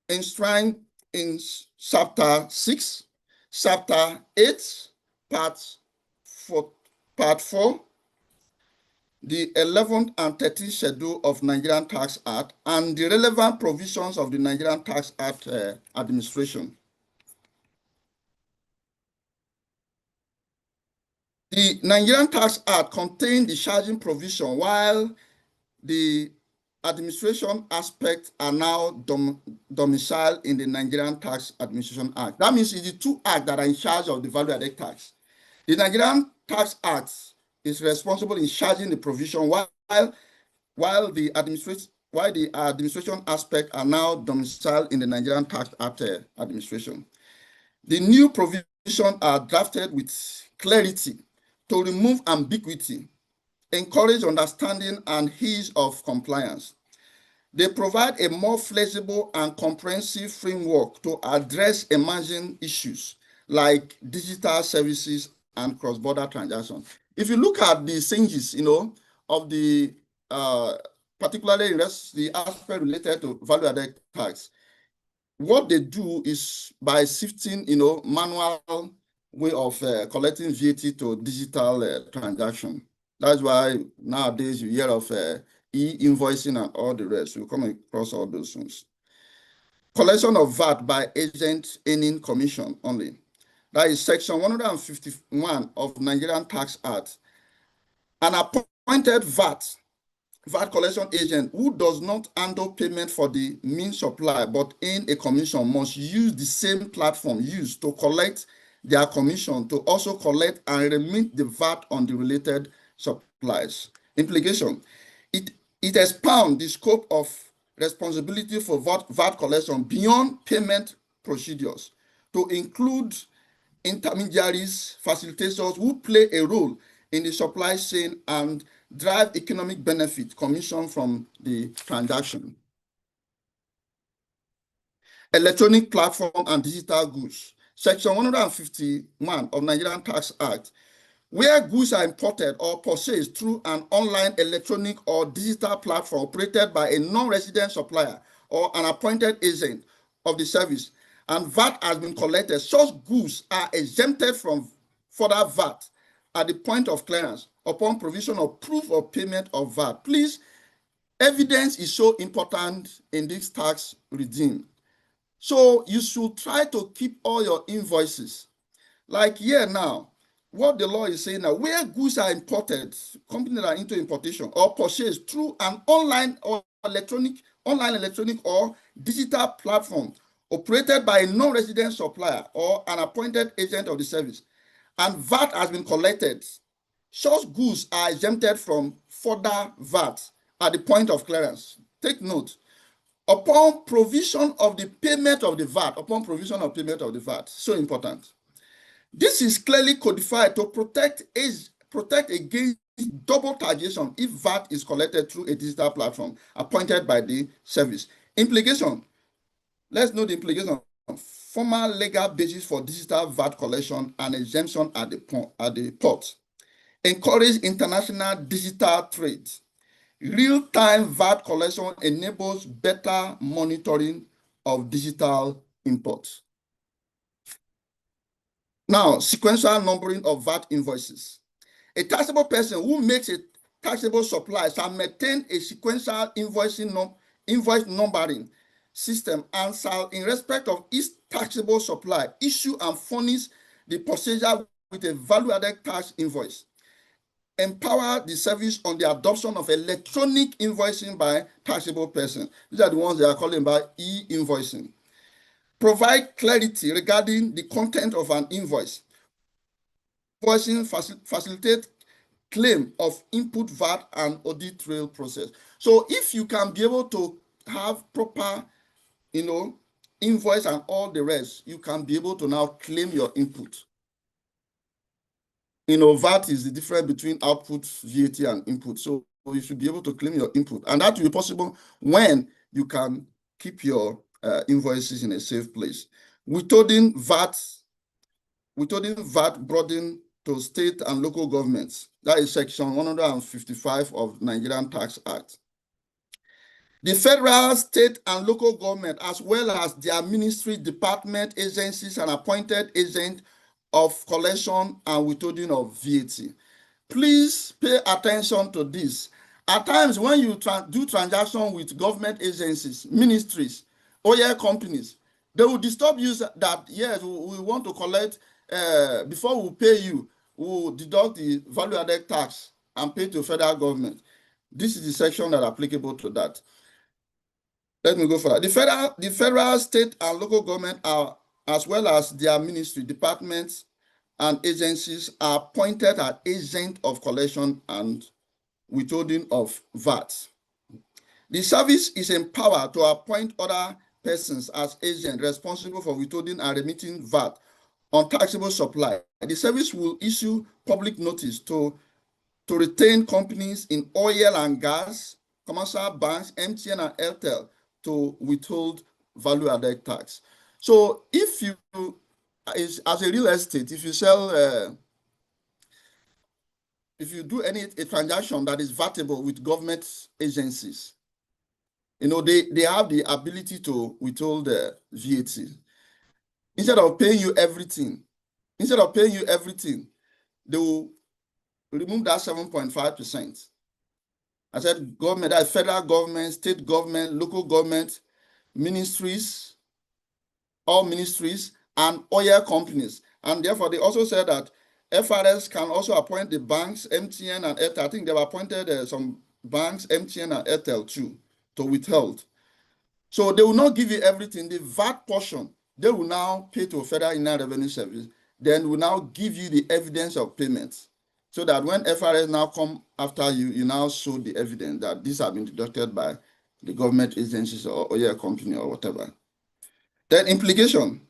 enshrined in Chapter 6, Chapter 8, Part 4, the 11th and 13th schedule of Nigerian Tax Act, and the relevant provisions of the Nigerian Tax Act administration. The Nigerian Tax Act contains the charging provision, while the administration aspects are now domiciled in the Nigerian Tax Administration Act. That means it's the two acts that are in charge of the value-added tax. The Nigerian Tax Act is responsible in charging the provision, while the administration aspect are now domiciled in the Nigerian Tax Act administration. The new provisions are drafted with clarity to remove ambiguity, encourage understanding and ease of compliance. They provide a more flexible and comprehensive framework to address emerging issues like digital services and cross-border transactions. If you look at the changes, of the particularly the aspect related to value-added tax, what they do is by shifting, manual way of collecting VAT to digital transaction. That's why nowadays you hear of e-invoicing and all the rest. We'll come across all those things. Collection of VAT by agent earning commission only. That is Section 151 of Nigerian Tax Act. An appointed VAT collection agent who does not handle payment for the mean supply but earn a commission must use the same platform used to collect their commission to also collect and remit the VAT on the related supplies. Implication: it expands the scope of responsibility for VAT collection beyond payment procedures to include intermediaries, facilitators who play a role in the supply chain and drive economic benefit commission from the transaction. Electronic platform and digital goods. Section 151 of Nigerian Tax Act. Where goods are imported or purchased through an online, electronic, or digital platform operated by a non-resident supplier or an appointed agent of the service, and VAT has been collected, such goods are exempted from further VAT at the point of clearance upon provision of proof of payment of VAT. Please, evidence is so important in this tax regime. So you should try to keep all your invoices. Like here now, what the law is saying now, where goods are imported, companies that are into importation, or purchased through an online electronic or digital platform operated by a non-resident supplier or an appointed agent of the service, and VAT has been collected, such goods are exempted from further VAT at the point of clearance. Take note, upon provision of the payment of the VAT, so important. This is clearly codified to protect against double taxation if VAT is collected through a digital platform appointed by the service. Implication: let's know the implication. Formal legal basis for digital VAT collection and exemption at the port. Encourage international digital trade. Real-time VAT collection enables better monitoring of digital imports. Now, sequential numbering of VAT invoices. A taxable person who makes a taxable supply shall maintain a sequential invoice numbering system and shall, in respect of each taxable supply, issue and furnish the purchaser with a value-added tax invoice. Empower the service on the adoption of electronic invoicing by taxable persons. These are the ones they are calling by e-invoicing. Provide clarity regarding the content of an invoice. Invoicing facilitate claim of input VAT and audit trail process. So if you can be able to have proper, invoice and all the rest, you can be able to now claim your input. VAT is the difference between output VAT and input. So you should be able to claim your input. And that will be possible when you can keep your invoices in a safe place. Withholding VAT broadened to state and local governments. That is section 155 of Nigerian Tax Act. The federal, state, and local government, as well as their ministry, department, agencies, and appointed agents of collection and withholding of VAT. Please pay attention to this. At times, when you do transaction with government agencies, ministries, oil companies, they will disturb you that, yes, we want to collect, before we pay you, we will deduct the value-added tax and pay to federal government. This is the section that is applicable to that. Let me go for that. The federal, state, and local government are, as well as their ministry, departments, and agencies are appointed as agent of collection and withholding of VAT. The service is empowered to appoint other persons as agents responsible for withholding and remitting VAT on taxable supply. The service will issue public notice to retain companies in oil and gas, commercial banks, MTN and Airtel to withhold value-added tax. So if you, as a real estate, if you sell, if you do a transaction that is VATable with government agencies, you know, they have the ability to withhold the VAT. Instead of paying you everything, they will remove that 7.5%. I said government, that is federal government, state government, local government, ministries, all ministries, and oil companies. And therefore, they also said that FRS can also appoint the banks, MTN and Airtel. I think they have appointed some banks, MTN and Airtel too, to withhold. So they will not give you everything. The VAT portion, they will now pay to Federal Inland Revenue Service, then will now give you the evidence of payments. So that when FRS now come after you, you now show the evidence that these have been deducted by the government agencies or oil company or whatever. Then implication,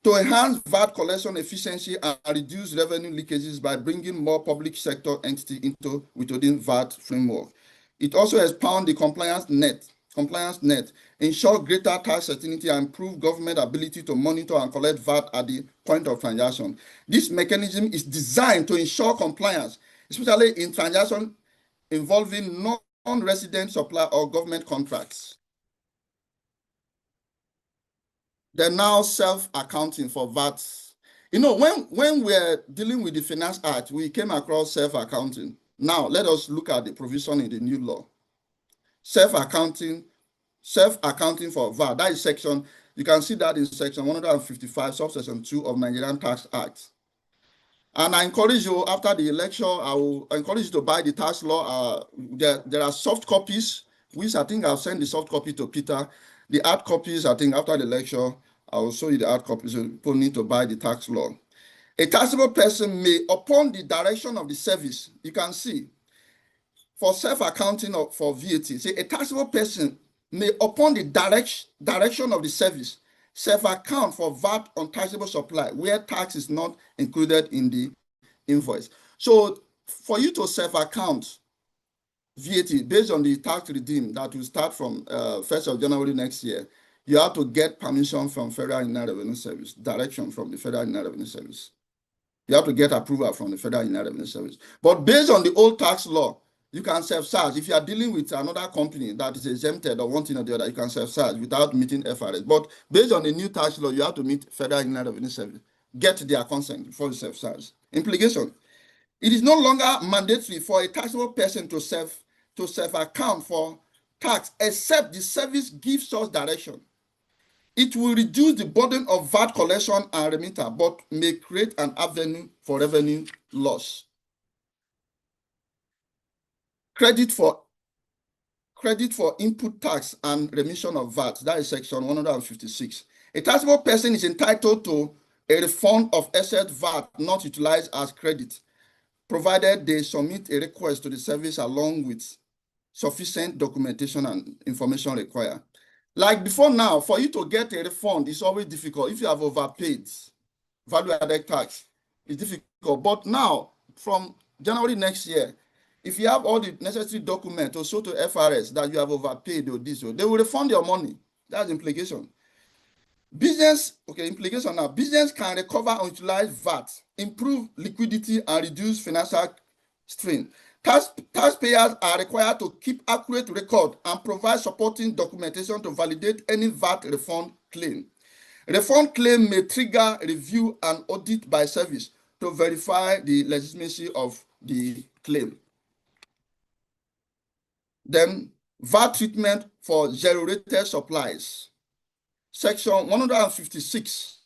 to enhance VAT collection efficiency and reduce revenue leakages by bringing more public sector entities into withholding VAT framework. It also expounds the compliance net, ensure greater tax certainty, and improve government ability to monitor and collect VAT at the point of transaction. This mechanism is designed to ensure compliance, especially in transactions involving non-resident supply or government contracts. They're now self-accounting for VAT. You know, when we're dealing with the Finance Act, we came across self-accounting. Now, let us look at the provision in the new law. Self-accounting for VAT. That is section, you can see that in section 155, subsection 2 of Nigerian Tax Act. And I encourage you, after the lecture, I will encourage you to buy the tax law. There are soft copies, which I think I'll send the soft copy to Peter. The hard copies, I think after the lecture, I will show you the hard copies. So people need to buy the tax law. A taxable person may, upon the direction of the service, you can see, for self-accounting for VAT, say a taxable person may, upon the direction of the service, self-account for VAT on taxable supply where tax is not included in the invoice. So for you to self-account VAT based on the tax regime that will start from 1st of January next year, you have to get permission from Federal Inland Revenue Service, direction from the Federal Inland Revenue Service. You have to get approval from the Federal Inland Revenue Service. But based on the old tax law, you can self-charge. If you are dealing with another company that is exempted or one thing or the other, you can self-charge without meeting FRS. But based on the new tax law, you have to meet Federal Inland Revenue Service. Get their consent before you self-charge. Implication. It is no longer mandatory for a taxable person to self-account for tax except the service gives us direction. It will reduce the burden of VAT collection and remitter, but may create an avenue for revenue loss. Credit for input tax and remission of VAT, that is section 156. A taxable person is entitled to a refund of excess VAT not utilized as credit, provided they submit a request to the service along with sufficient documentation and information required. Like before now, for you to get a refund, it's always difficult. If you have overpaid value-added tax, it's difficult. But now, from January next year, if you have all the necessary documents or show to FRS that you have overpaid or this, or they will refund your money. That's the implication. Business, okay, implication now. Business can recover or utilize VAT, improve liquidity, and reduce financial strain. Taxpayers are required to keep accurate record and provide supporting documentation to validate any VAT refund claim. Refund claim may trigger review and audit by service to verify the legitimacy of the claim. Then, VAT treatment for zero-rated supplies. Section 156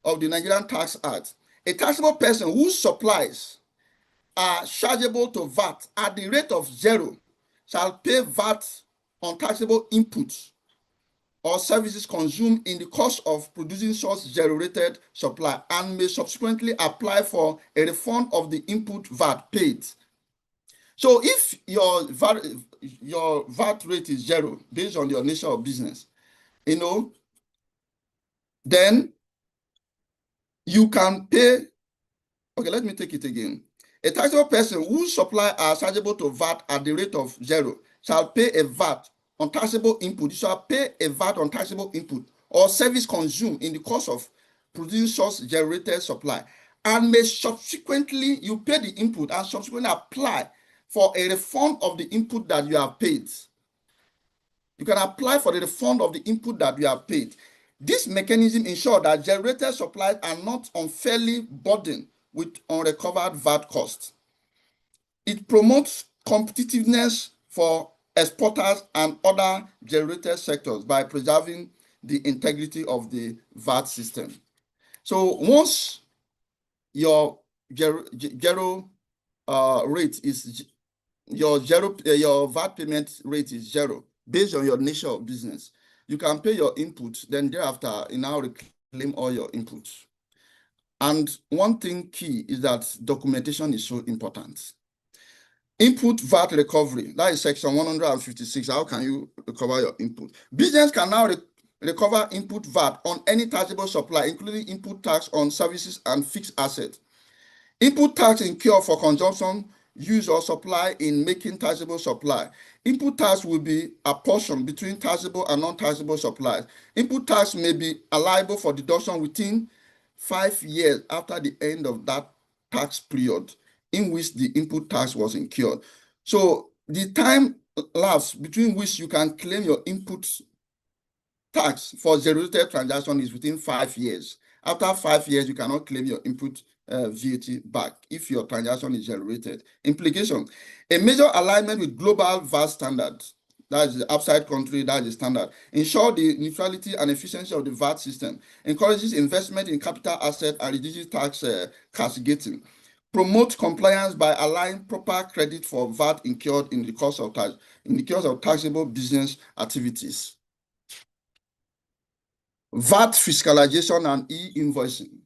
of the Nigerian Tax Act. A taxable person whose supplies are chargeable to VAT at the rate of 0 shall pay VAT on taxable inputs or services consumed in the course of producing such zero-rated supply and may subsequently apply for a refund of the input VAT paid. So if your VAT rate is 0 based on your nature of business, then you can pay. Okay, let me take it again. A taxable person whose supply are chargeable to VAT at the rate of 0 shall pay a VAT on taxable input. You shall pay a VAT on taxable input or service consumed in the course of producing such generated supply, and may subsequently, you pay the input and subsequently apply for a refund of the input that you have paid. You can apply for the refund of the input that you have paid. This mechanism ensures that generated supplies are not unfairly burdened with unrecovered VAT costs. It promotes competitiveness for exporters and other generated sectors by preserving the integrity of the VAT system. So once your zero rate is your VAT payment rate is 0 based on your nature of business, you can pay your input, then thereafter you now reclaim all your inputs. And one thing key is that documentation is so important. Input VAT recovery, that is section 156. How can you recover your input? Business can now recover input VAT on any taxable supply, including input tax on services and fixed assets. Input tax incurred for consumption, use, or supply in making taxable supply. Input tax will be apportioned between taxable and non-taxable supplies. Input tax may be liable for deduction within 5 years after the end of that tax period in which the input tax was incurred. So the time lapse between which you can claim your input tax for zero-rated transaction is within 5 years. After 5 years, you cannot claim your input VAT back if your transaction is zero-rated. Implication: a major alignment with global VAT standards, that is the outside country, that is the standard, ensure the neutrality and efficiency of the VAT system, encourages investment in capital assets and reduces tax cascading, promote compliance by allowing proper credit for VAT incurred in the course of taxable business activities. VAT fiscalization and e-invoicing.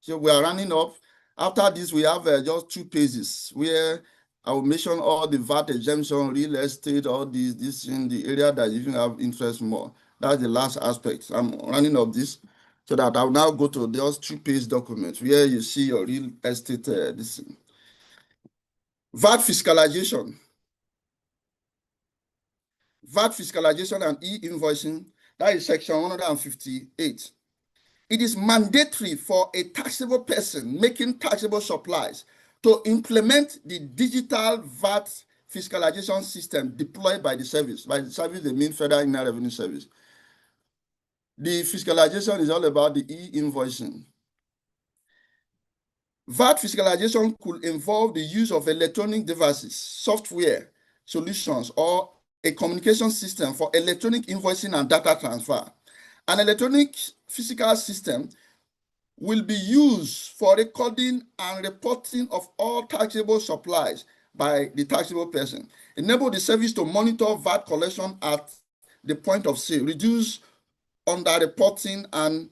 So we are running up. After this, we have just 2 pages where I will mention all the VAT exemption, real estate, all this in the area that you have interest more. That's the last aspect. I'm running up this so that I'll now go to those 2-page documents where you see your real estate. This VAT fiscalization. VAT fiscalization and e-invoicing, that is section 158. It is mandatory for a taxable person making taxable supplies to implement the digital VAT fiscalization system deployed by the service. By the service, they mean Federal Inland Revenue Service. The fiscalization is all about the e-invoicing. VAT fiscalization could involve the use of electronic devices, software solutions, or a communication system for electronic invoicing and data transfer. An electronic physical system will be used for recording and reporting of all taxable supplies by the taxable person. Enable the service to monitor VAT collection at the point of sale, reduce underreporting and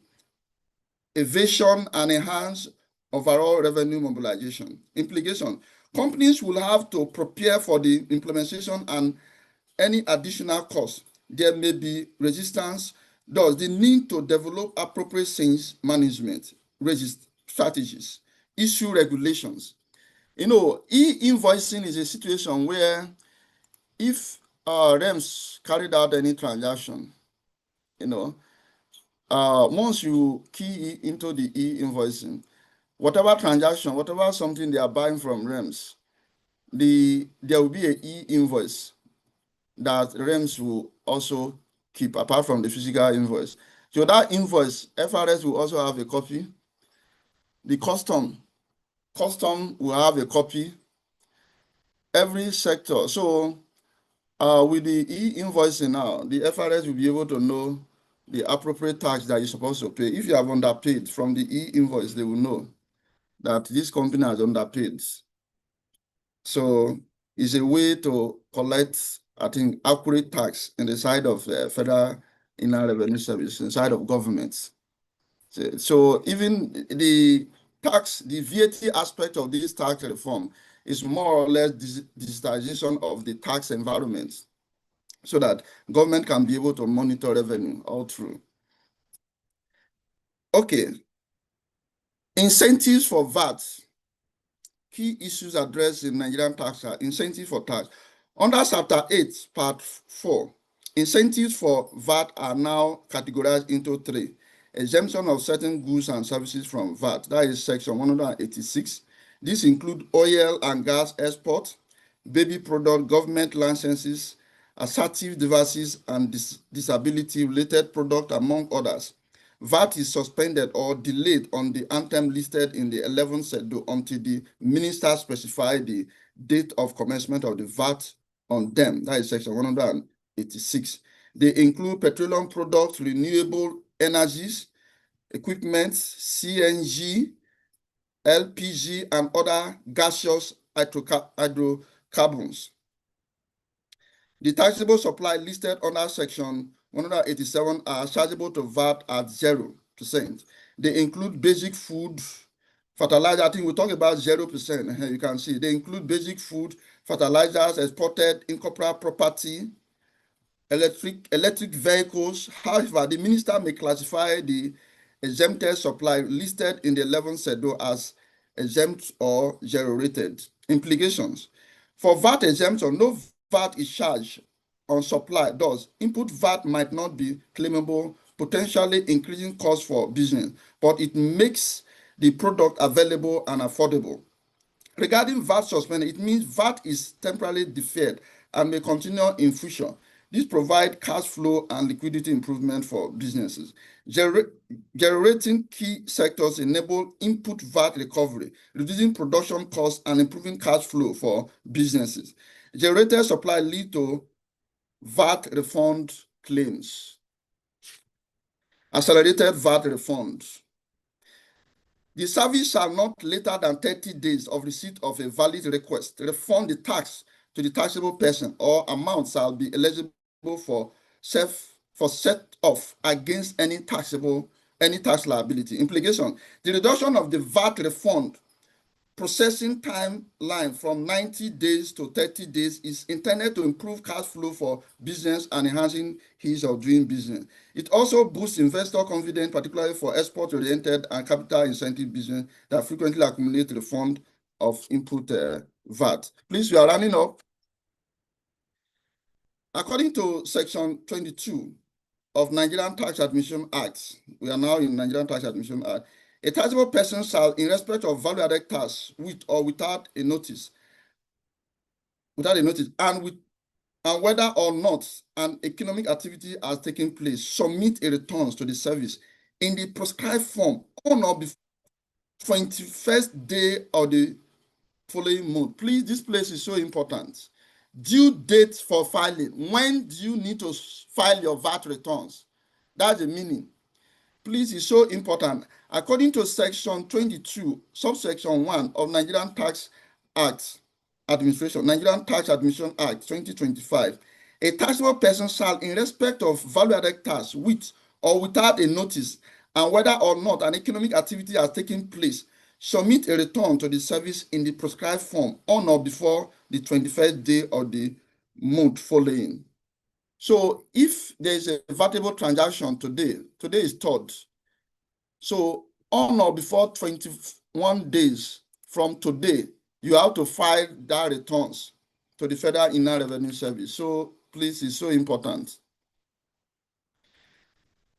evasion, and enhance overall revenue mobilization. Implication: companies will have to prepare for the implementation and any additional costs. There may be resistance. Thus, the need to develop appropriate sales management strategies issue regulations. E-invoicing is a situation where if REMS carried out any transaction, once you key into the e-invoicing, whatever transaction, whatever something they are buying from REMS, there will be an e-invoice that REMS will also keep apart from the physical invoice. So that invoice, FRS will also have a copy. The custom will have a copy. Every sector. So with the e-invoicing now, the FRS will be able to know the appropriate tax that you're supposed to pay. If you have underpaid from the e-invoice, they will know that this company has underpaid. So it's a way to collect, I think, accurate tax in the side of Federal Inland Revenue Service, inside of government. So even the VAT aspect of this tax reform is more or less digitization of the tax environment so that government can be able to monitor revenue all through. Okay. Incentives for VAT. Key issues addressed in Nigerian tax are incentives for tax. Under Chapter 8, Part 4, incentives for VAT are now categorized into 3. Exemption of certain goods and services from VAT, that is Section 186. This includes oil and gas export, baby product, government licenses, assertive devices, and disability-related product, among others. VAT is suspended or delayed on the item listed in the 11th schedule until the minister specify the date of commencement of the VAT on them. That is Section 186. They include petroleum products, renewable energies, equipment, CNG, LPG, and other gaseous hydrocarbons. The taxable supply listed under Section 187 are chargeable to VAT at 0%. They include basic food, fertilizer. I think we'll talk about 0%. You can see they include basic food, fertilizers, exported incorporated property, electric vehicles. However, the minister may classify the exempted supply listed in the 11th schedule as exempt or zero-rated. Implications. For VAT exemption, no VAT is charged on supply. Thus, input VAT might not be claimable, potentially increasing costs for business, but it makes the product available and affordable. Regarding VAT suspension, it means VAT is temporarily deferred and may continue in future. This provides cash flow and liquidity improvement for businesses. Generating key sectors enable input VAT recovery, reducing production costs and improving cash flow for businesses. Generated supply lead to VAT refund claims. Accelerated VAT refund. The service shall not later than 30 days of receipt of a valid request refund the tax to the taxable person, or amount shall be eligible for set off against any tax liability. Implication: the reduction of the VAT refund processing timeline from 90 days to 30 days is intended to improve cash flow for business and enhancing ease of doing business. It also boosts investor confidence, particularly for export-oriented and capital incentive business that frequently accumulate refund of input VAT. Please, we are running up. According to Section 22 of Nigerian Tax Admission Act, we are now in Nigerian Tax Admission Act, a taxable person shall, in respect of value-added tax, with or without a notice, and whether or not an economic activity has taken place, submit a return to the service in the prescribed form on or before 21st day of the following month. Please, this place is so important. Due date for filing. When do you need to file your VAT returns? That's the meaning. Please, it's so important. According to Section 22, subsection 1 of Nigerian Tax Act Administration, Nigerian Tax Admission Act 2025, a taxable person shall, in respect of value-added tax, with or without a notice, and whether or not an economic activity has taken place, submit a return to the service in the prescribed form on or before the 21st day of the month following. So if there is a vatable transaction today is 3rd. So on or before 21st 1 day from today, you have to file that returns to the Federal Inland Revenue Service. So please, it's so important.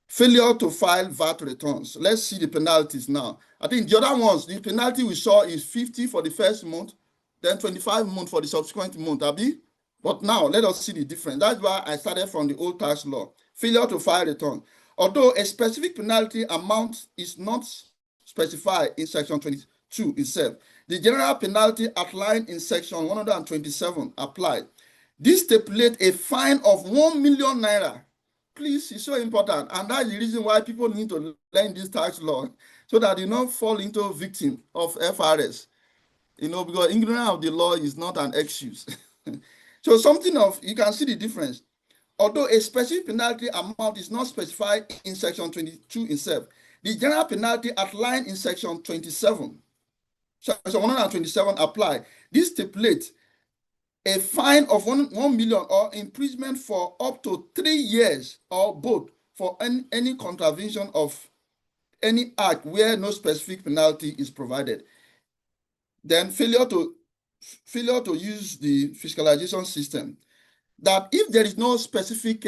Failure to file VAT returns. Let's see the penalties now. I think the other ones, the penalty we saw is 50 for the first month, then 25 months for the subsequent month, Abi? But now, let us see the difference. That's why I started from the old tax law. Failure to file return. Although a specific penalty amount is not specified in Section 22 itself, the general penalty outlined in Section 127 applied. This stipulates a fine of 1 million naira. Please, it's so important. And that's the reason why people need to learn this tax law so that they don't fall into victim of FRS. Because ignorance of the law is not an excuse. So you can see the difference. Although a specific penalty amount is not specified in Section 22 itself, the general penalty outlined in Section 27, Section 127 apply. This stipulates a fine of 1 million or imprisonment for up to 3 years or both for any contravention of any act where no specific penalty is provided. Then failure to use the fiscalization system. That if there is no specific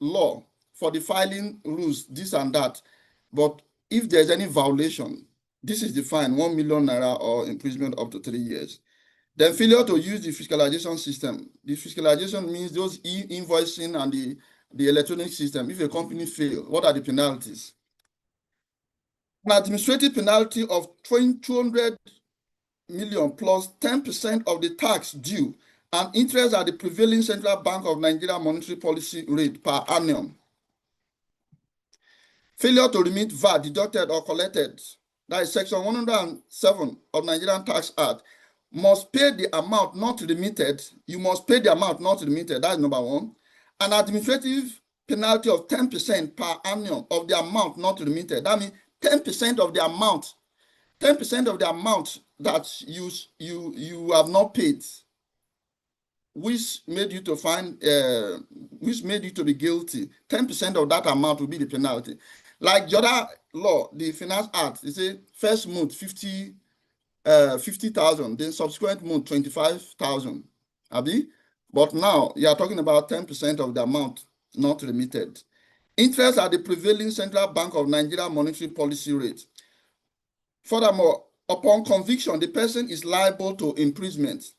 law for the filing rules, this and that, but if there's any violation, this is the fine, 1 million naira or imprisonment up to 3 years. Then failure to use the fiscalization system. The fiscalization means those e-invoicing and the electronic system. If a company fails, what are the penalties? An administrative penalty of 200 million plus 10% of the tax due and interest at the prevailing Central Bank of Nigeria monetary policy rate per annum. Failure to remit VAT deducted or collected, that is Section 107 of Nigerian Tax Act, must pay the amount not remitted. You must pay the amount not remitted. That's number one. An administrative penalty of 10% per annum of the amount not remitted. That means 10% of the amount, 10% of the amount that you have not paid, which made you to which made you to be guilty. 10% of that amount will be the penalty. Like the other law, the Finance Act, it says first month 50,000, then subsequent month 25,000. Abi? But now you are talking about 10% of the amount not remitted. Interest at the prevailing Central Bank of Nigeria monetary policy rate. Furthermore, upon conviction, the person is liable to imprisonment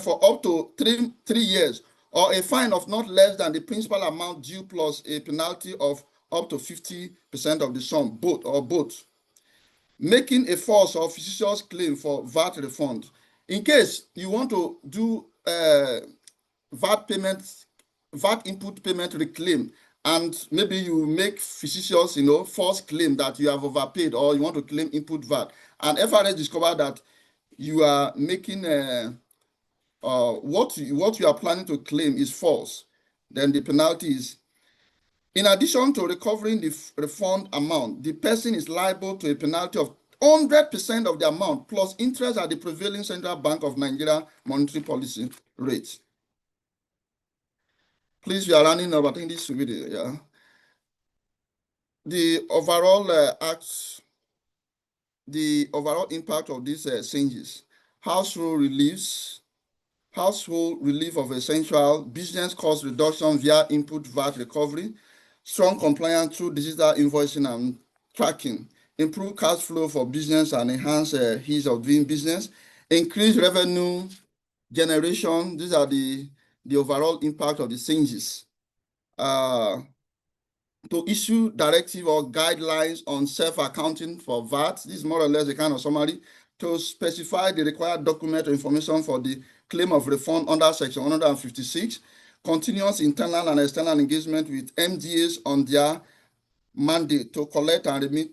for up to three years, or a fine of not less than the principal amount due plus a penalty of up to 50% of the sum, both. Making a false or fictitious claim for VAT refund. In case you want to do VAT input payment reclaim, and maybe you make fictitious, false claim that you have overpaid or you want to claim input VAT, and FRS discover that you are making what you are planning to claim is false, then the penalty is, in addition to recovering the refund amount, the person is liable to a penalty of 100% of the amount plus interest at the prevailing Central Bank of Nigeria monetary policy rate. Please, we are running over. I think this should be the overall the overall impact of these changes. Household relief of essential, business cost reduction via input VAT recovery, strong compliance through digital invoicing and tracking, improve cash flow for business and enhance ease of doing business, increase revenue generation. These are the overall impact of the changes. To issue directive or guidelines on self-accounting for VAT. This is more or less a kind of summary. To specify the required document or information for the claim of refund under Section 156. Continuous internal and external engagement with MDAs on their mandate to collect and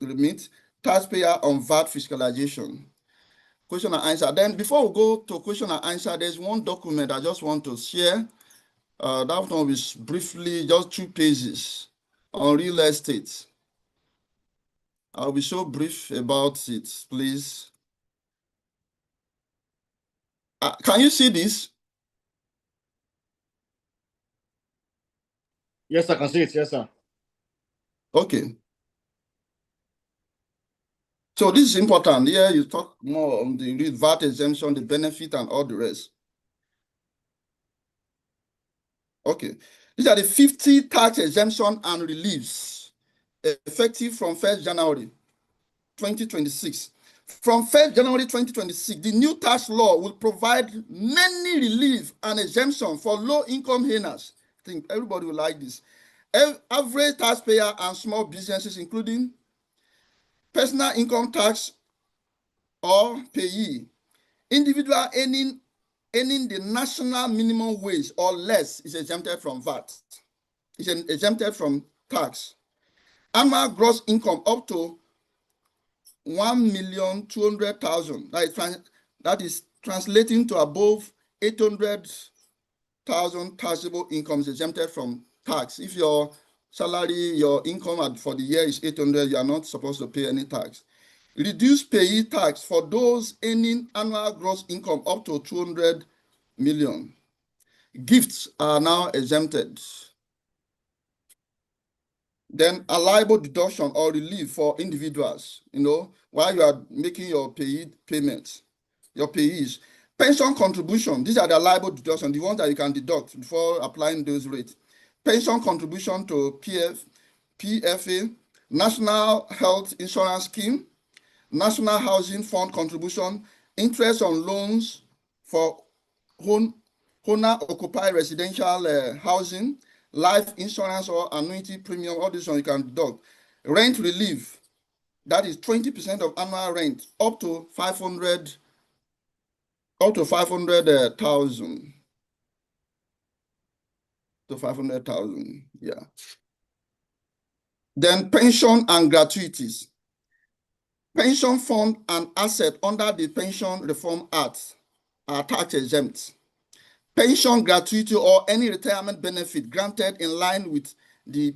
remit taxpayer on VAT fiscalization. Question and answer. Then before we go to question and answer, there's one document I just want to share. That one is briefly just 2 pages on real estate. I'll be so brief about it, please. Can you see this? Yes, I can see it. Yes, sir. Okay. So this is important. Here you talk more on the VAT exemption, the benefit, and all the rest. Okay. These are the 50 tax exemption and reliefs effective from 1st January 2026. From 1st January 2026, the new tax law will provide many relief and exemption for low-income earners. I think everybody will like this. Average taxpayer and small businesses, including personal income tax or payee, individual earning the national minimum wage or less is exempted from VAT. It's exempted from tax. Annual gross income up to 1,200,000. That is translating to above 800,000 taxable income is exempted from tax. If your salary, your income for the year is 800, you are not supposed to pay any tax. Reduced payee tax for those earning annual gross income up to 200 million. Gifts are now exempted. Then a liable deduction or relief for individuals, while you are making your payments, your payees. Pension contribution, these are the liable deduction, the ones that you can deduct before applying those rates. Pension contribution to PFA, National Health Insurance Scheme, National Housing Fund contribution, interest on loans for owner-occupied residential housing, life insurance or annuity premium, all this one you can deduct. Rent relief, that is 20% of annual rent, up to 500,000. To 500,000, yeah. Then pension and gratuities. Pension fund and asset under the Pension Reform Act are tax exempt. Pension gratuity or any retirement benefit granted in line with the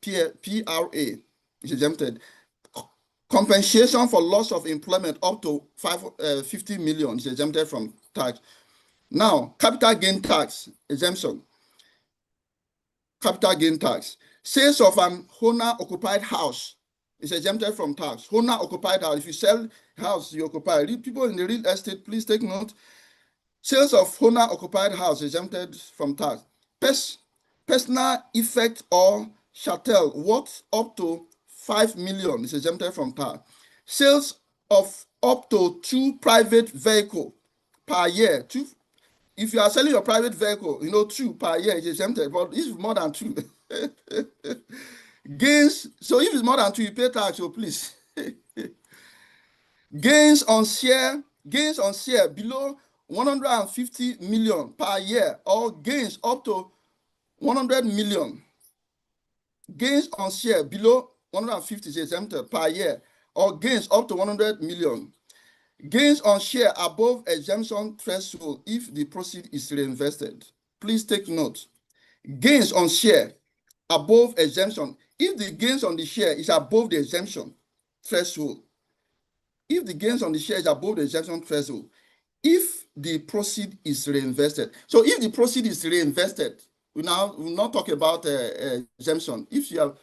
PRA is exempted. Compensation for loss of employment up to 50 million is exempted from tax. Now, capital gain tax exemption. Capital gain tax. Sales of an owner-occupied house is exempted from tax. Owner-occupied house, if you sell house you occupy. People in the real estate, please take note. Sales of owner-occupied house exempted from tax. Personal effect or chattel worth up to 5 million is exempted from tax. Sales of up to 2 private vehicles per year. If you are selling your private vehicle, 2 per year is exempted, but if it's more than 2, gains. So if it's more than 2, you pay tax, so please. Gains on share below 150 million per year or gains up to 100 million. Gains on share below 150 is exempted per year or gains up to 100 million. Gains on share above exemption threshold if the proceed is reinvested. Please take note. Gains on share above exemption. If the gains on the share is above the exemption threshold, if the gains on the share is above the exemption threshold, if the proceed is reinvested. So if the proceed is reinvested, we will not talk about exemption. If you have,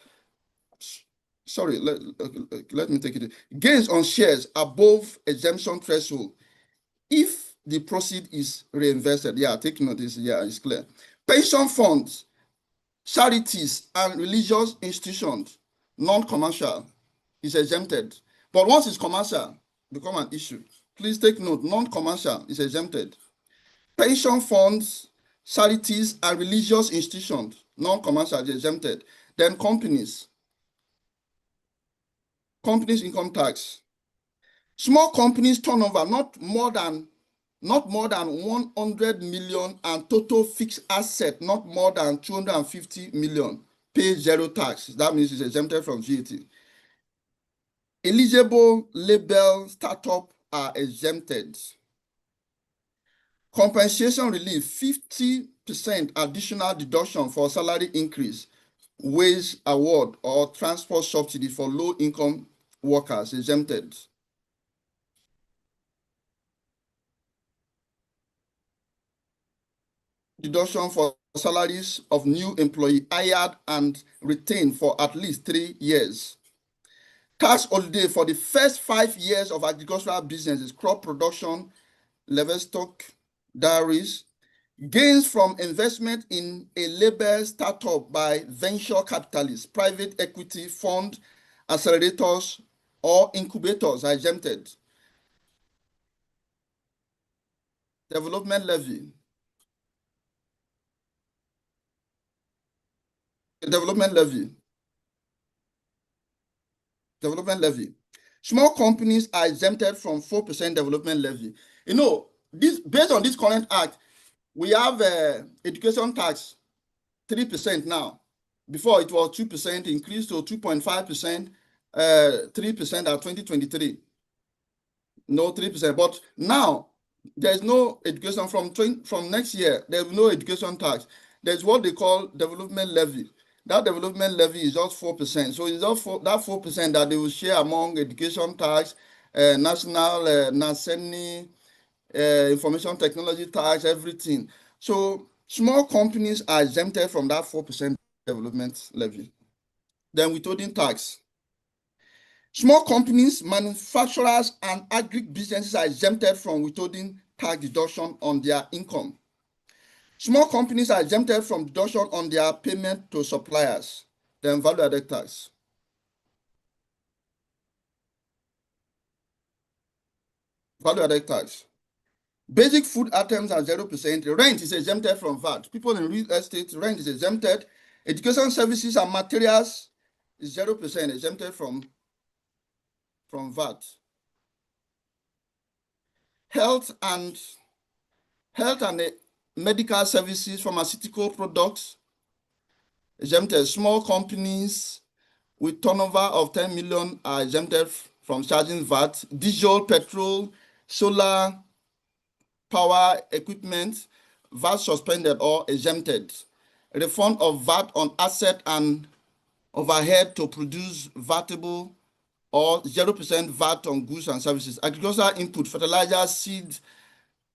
sorry, let me take it. Gains on shares above exemption threshold, if the proceed is reinvested. Yeah, take notice. Yeah, it's clear. Pension funds, charities, and religious institutions, non-commercial, is exempted. But once it's commercial, become an issue. Please take note, non-commercial is exempted. Pension funds, charities, and religious institutions, non-commercial is exempted. Then companies income tax. Small companies turnover not more than 100 million and total fixed asset not more than 250 million pay zero tax. That means it's exempted from VAT. Eligible label startup are exempted. Compensation relief, 50% additional deduction for salary increase, wage award, or transport subsidy for low-income workers exempted. Deduction for salaries of new employee hired and retained for at least 3 years. Tax holiday for the first 5 years of agricultural businesses, crop production, livestock, dairies, gains from investment in a labor startup by venture capitalists, private equity fund, accelerators, or incubators are exempted. Development levy. Development levy. Development levy. Small companies are exempted from 4% development levy. You know, this based on this current act, we have education tax 3% now. Before it was 2%, increased to 2.5%, 3% at 2023. No 3%. But now there's no education from next year. There's no education tax. There's what they call development levy. That development levy is just 4%. So it's just that 4% that they will share among education tax, national, NASENI, information technology tax, everything. So small companies are exempted from that 4% development levy. Then withholding tax. Small companies, manufacturers, and agri-businesses are exempted from withholding tax deduction on their income. Small companies are exempted from deduction on their payment to suppliers. Then value-added tax. Value-added tax. Basic food items are 0%. Rent is exempted from VAT. People in real estate, rent is exempted. Education services and materials is 0% exempted from VAT. Health and medical services, pharmaceutical products, exempted. Small companies with turnover of 10 million are exempted from charging VAT. Diesel, petrol, solar power equipment, VAT suspended or exempted. Refund of VAT on asset and overhead to produce VATable or 0% VAT on goods and services. Agricultural input, fertilizer,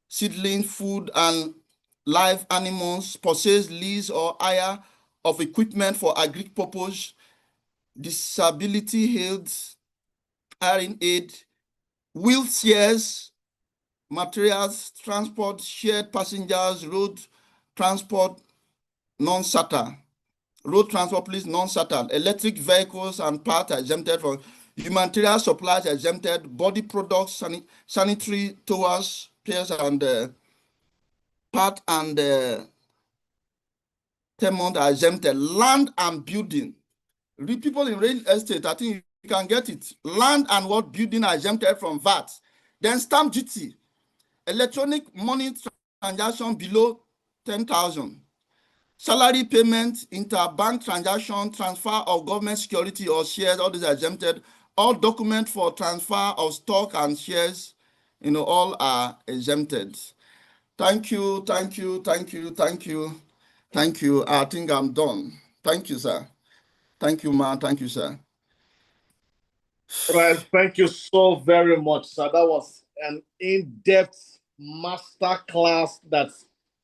seedling, food, and live animals, purchase, lease, or hire of equipment for agri purpose, disability aids, hiring aid, wheelchairs, materials, transport, shared passengers, road transport, non-SATA. Road transport, please, non-SATA. Electric vehicles and parts are exempted from. Humanitarian supplies are exempted. Body products, sanitary towels, pairs, and part and tenant are exempted. Land and building. People in real estate, I think you can get it. Land and what building are exempted from VAT. Then stamp duty. Electronic money transaction below 10,000. Salary payment, interbank transaction, transfer of government security or shares, all these are exempted. All documents for transfer of stock and shares, all are exempted. Thank you, thank you, thank you, thank you, thank you. I think I'm done. Thank you, sir. Thank you, ma. Thank you, sir. Right. Thank you so very much, sir. That was an in-depth master class that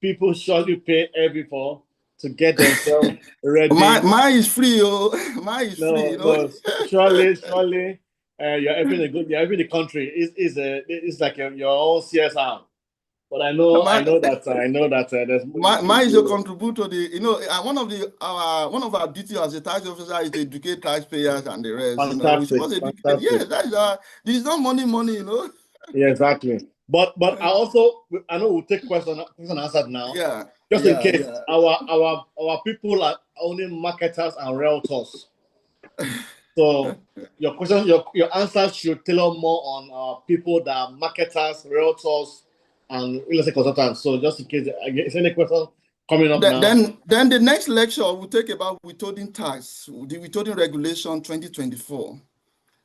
people surely pay heavy for to get themselves ready. Mine is free, oh. Mine is free. No, surely, you're helping the country. It's like your own CSR. But I know that there's mine is to contribute to the, one of our duties as a tax officer is to educate taxpayers and the rest. Fantastic. Yes, there's no money, Yeah, exactly. But I know we'll take question answered now. Yeah. Just in case our people are only marketers and realtors. So your question, your answer should tailor more on people that are marketers, realtors, and real estate consultants. So just in case is any question coming up now. Then the next lecture we'll take about withholding tax, the withholding regulation 2024.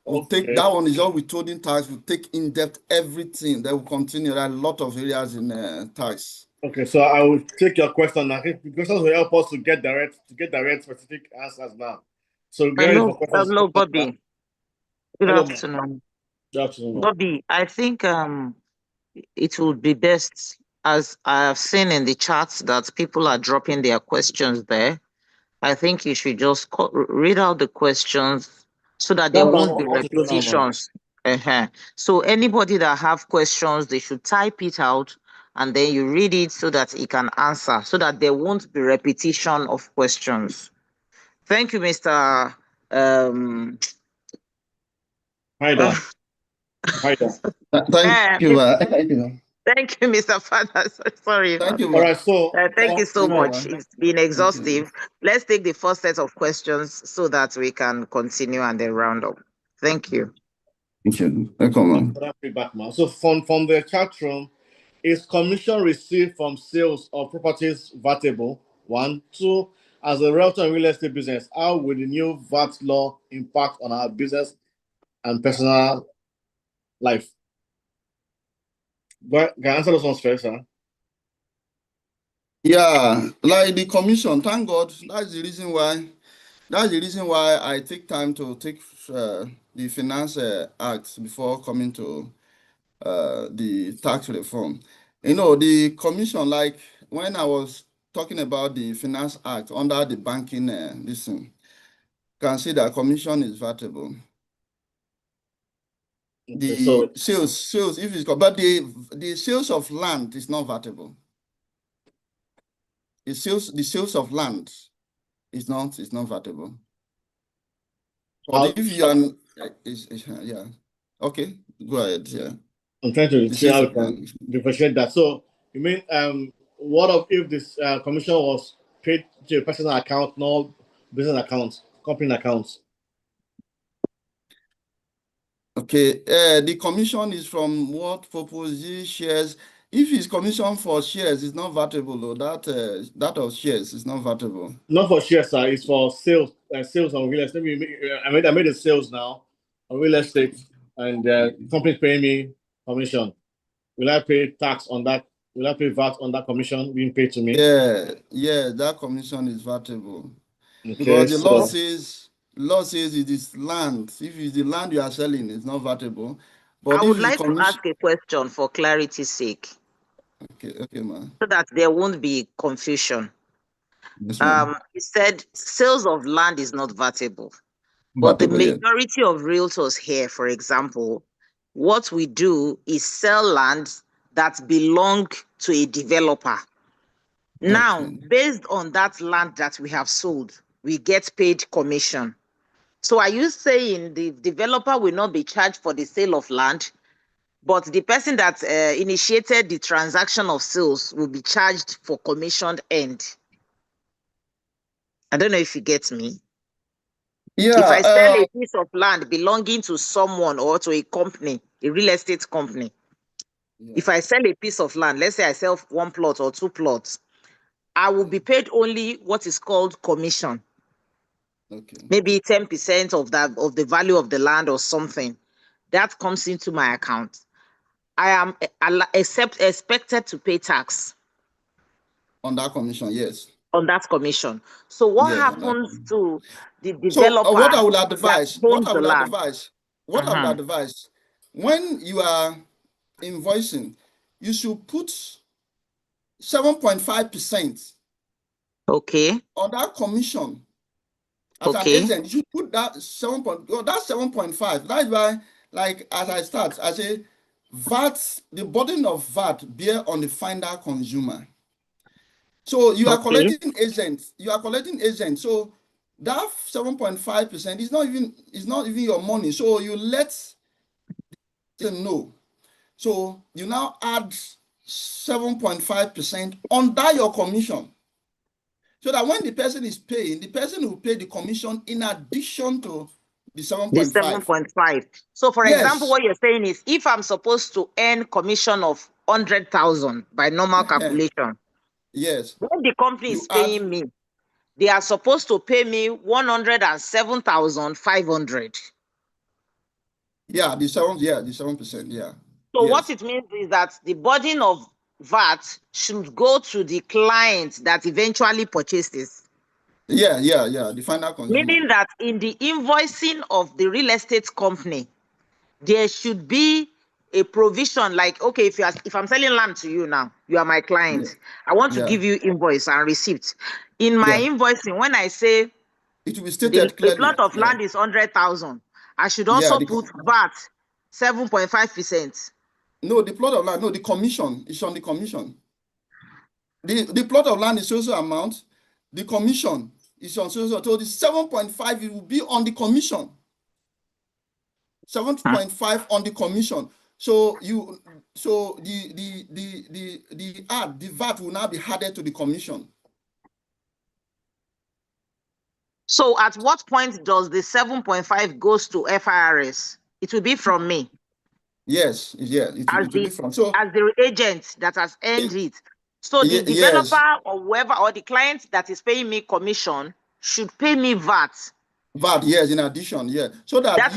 We'll take that one is all withholding tax. We'll take in depth everything. That will continue. There are a lot of areas in tax. Okay, so I will take your question now. The questions will help us to get direct specific answers now. So hello, Bobby. Good afternoon. Good afternoon, Bobby. I think it would be best, as I have seen in the chat that people are dropping their questions there. I think you should just read out the questions so that there won't be Also do now, ma'am. repetitions. So anybody that have questions, they should type it out and then you read it so that it can answer, so that there won't be repetition of questions. Thank you, Mr. Haida. Thank you. Thank you, Mr. Father. Sorry. Thank you. All right, so thank you so much. You. It's been exhaustive. Let's take the first set of questions so that we can continue and then round up. Thank you. Thank you. Welcome, feedback, man. So from the chat room, is commission received from sales of properties vatable? 1, 2. As a realtor and real estate business, how will the new VAT law impact on our business and personal life? Can I answer those ones first, huh? Yeah, like the commission. Thank God. That's the reason why. That's the reason why I take time to take the Finance Act before coming to the tax reform. You know, the commission, like when I was talking about the Finance Act under the banking, listen, can see that commission is vatable. Okay, The sales, if it's got, but the sales of land is not vatable. The sales of land is not vatable. But if you are, yeah, okay, go ahead. Yeah, I'm trying to see how we can differentiate that. So you mean what if this commission was paid to a personal account, not business accounts, company accounts? Okay, the commission is from what purpose? Shares. If it's commission for shares, it's not vatable. Or that of shares is not vatable. Not for shares, sir. It's for sales. Sales on real estate. I made the sales now on real estate, and company paying me commission. Will I pay tax on that? Will I pay VAT on that commission being paid to me? Yeah, that commission is vatable. Okay, because the law says it is land. If it's the land you are selling, it's not vatable. But I would like to ask a question for clarity's sake. Okay, ma'am. So that there won't be confusion. Yes, he said sales of land is not vatable. But the majority of realtors here, for example, what we do is sell land that belong to a developer. Now, based on that land that we have sold, we get paid commission. So are you saying the developer will not be charged for the sale of land, but the person that initiated the transaction of sales will be charged for commissioned end? I don't know if you get me. Yeah. If I sell a piece of land belonging to someone or to a company, a real estate company, if I sell a piece of land, let's say I sell 1 plot or 2 plots, I will be paid only what is called commission. Okay. Maybe 10% of the value of the land or something. That comes into my account. I am expected to pay tax on that commission, yes. On that commission. So what happens to the developer? So what I would advise, when you are invoicing, you should put 7.5%. Okay. On that commission. As an agent, you should put that 7.5. That's why, like as I start, I say VAT, the burden of VAT bear on the final consumer. So you are collecting agents. So that 7.5% is not even your money. So you let them know. So you now add 7.5% under your commission. So that when the person is paying, the person will pay the commission in addition to the 7.5. The 7.5. So for example, what you're saying is if I'm supposed to earn commission of 100,000 by normal calculation. Yes. When the company is paying me, they are supposed to pay me 107,500. Yeah, the 7%. Yeah. So what it means is that the burden of VAT should go to the client that eventually purchases. Yeah. The final consumer. Meaning that in the invoicing of the real estate company, there should be a provision like, okay, if I'm selling land to you now, you are my client. I want to give you invoice and receipt. In my invoicing, when I say it will be stated clearly. A plot of land is 100,000, I should also put VAT 7.5%. No, the plot of land, no, the commission is on the commission. The plot of land is social amount. The commission is on social. So the 7.5 it will be on the commission. 7.5 on the commission. So the VAT will now be added to the commission. So at what point does the 7.5 goes to FIRS? It will be from me. Yes, it will be from. So as the agent that has earned it. So the developer or whoever or the client that is paying me commission should pay me VAT. VAT, yes, in addition, yeah. So that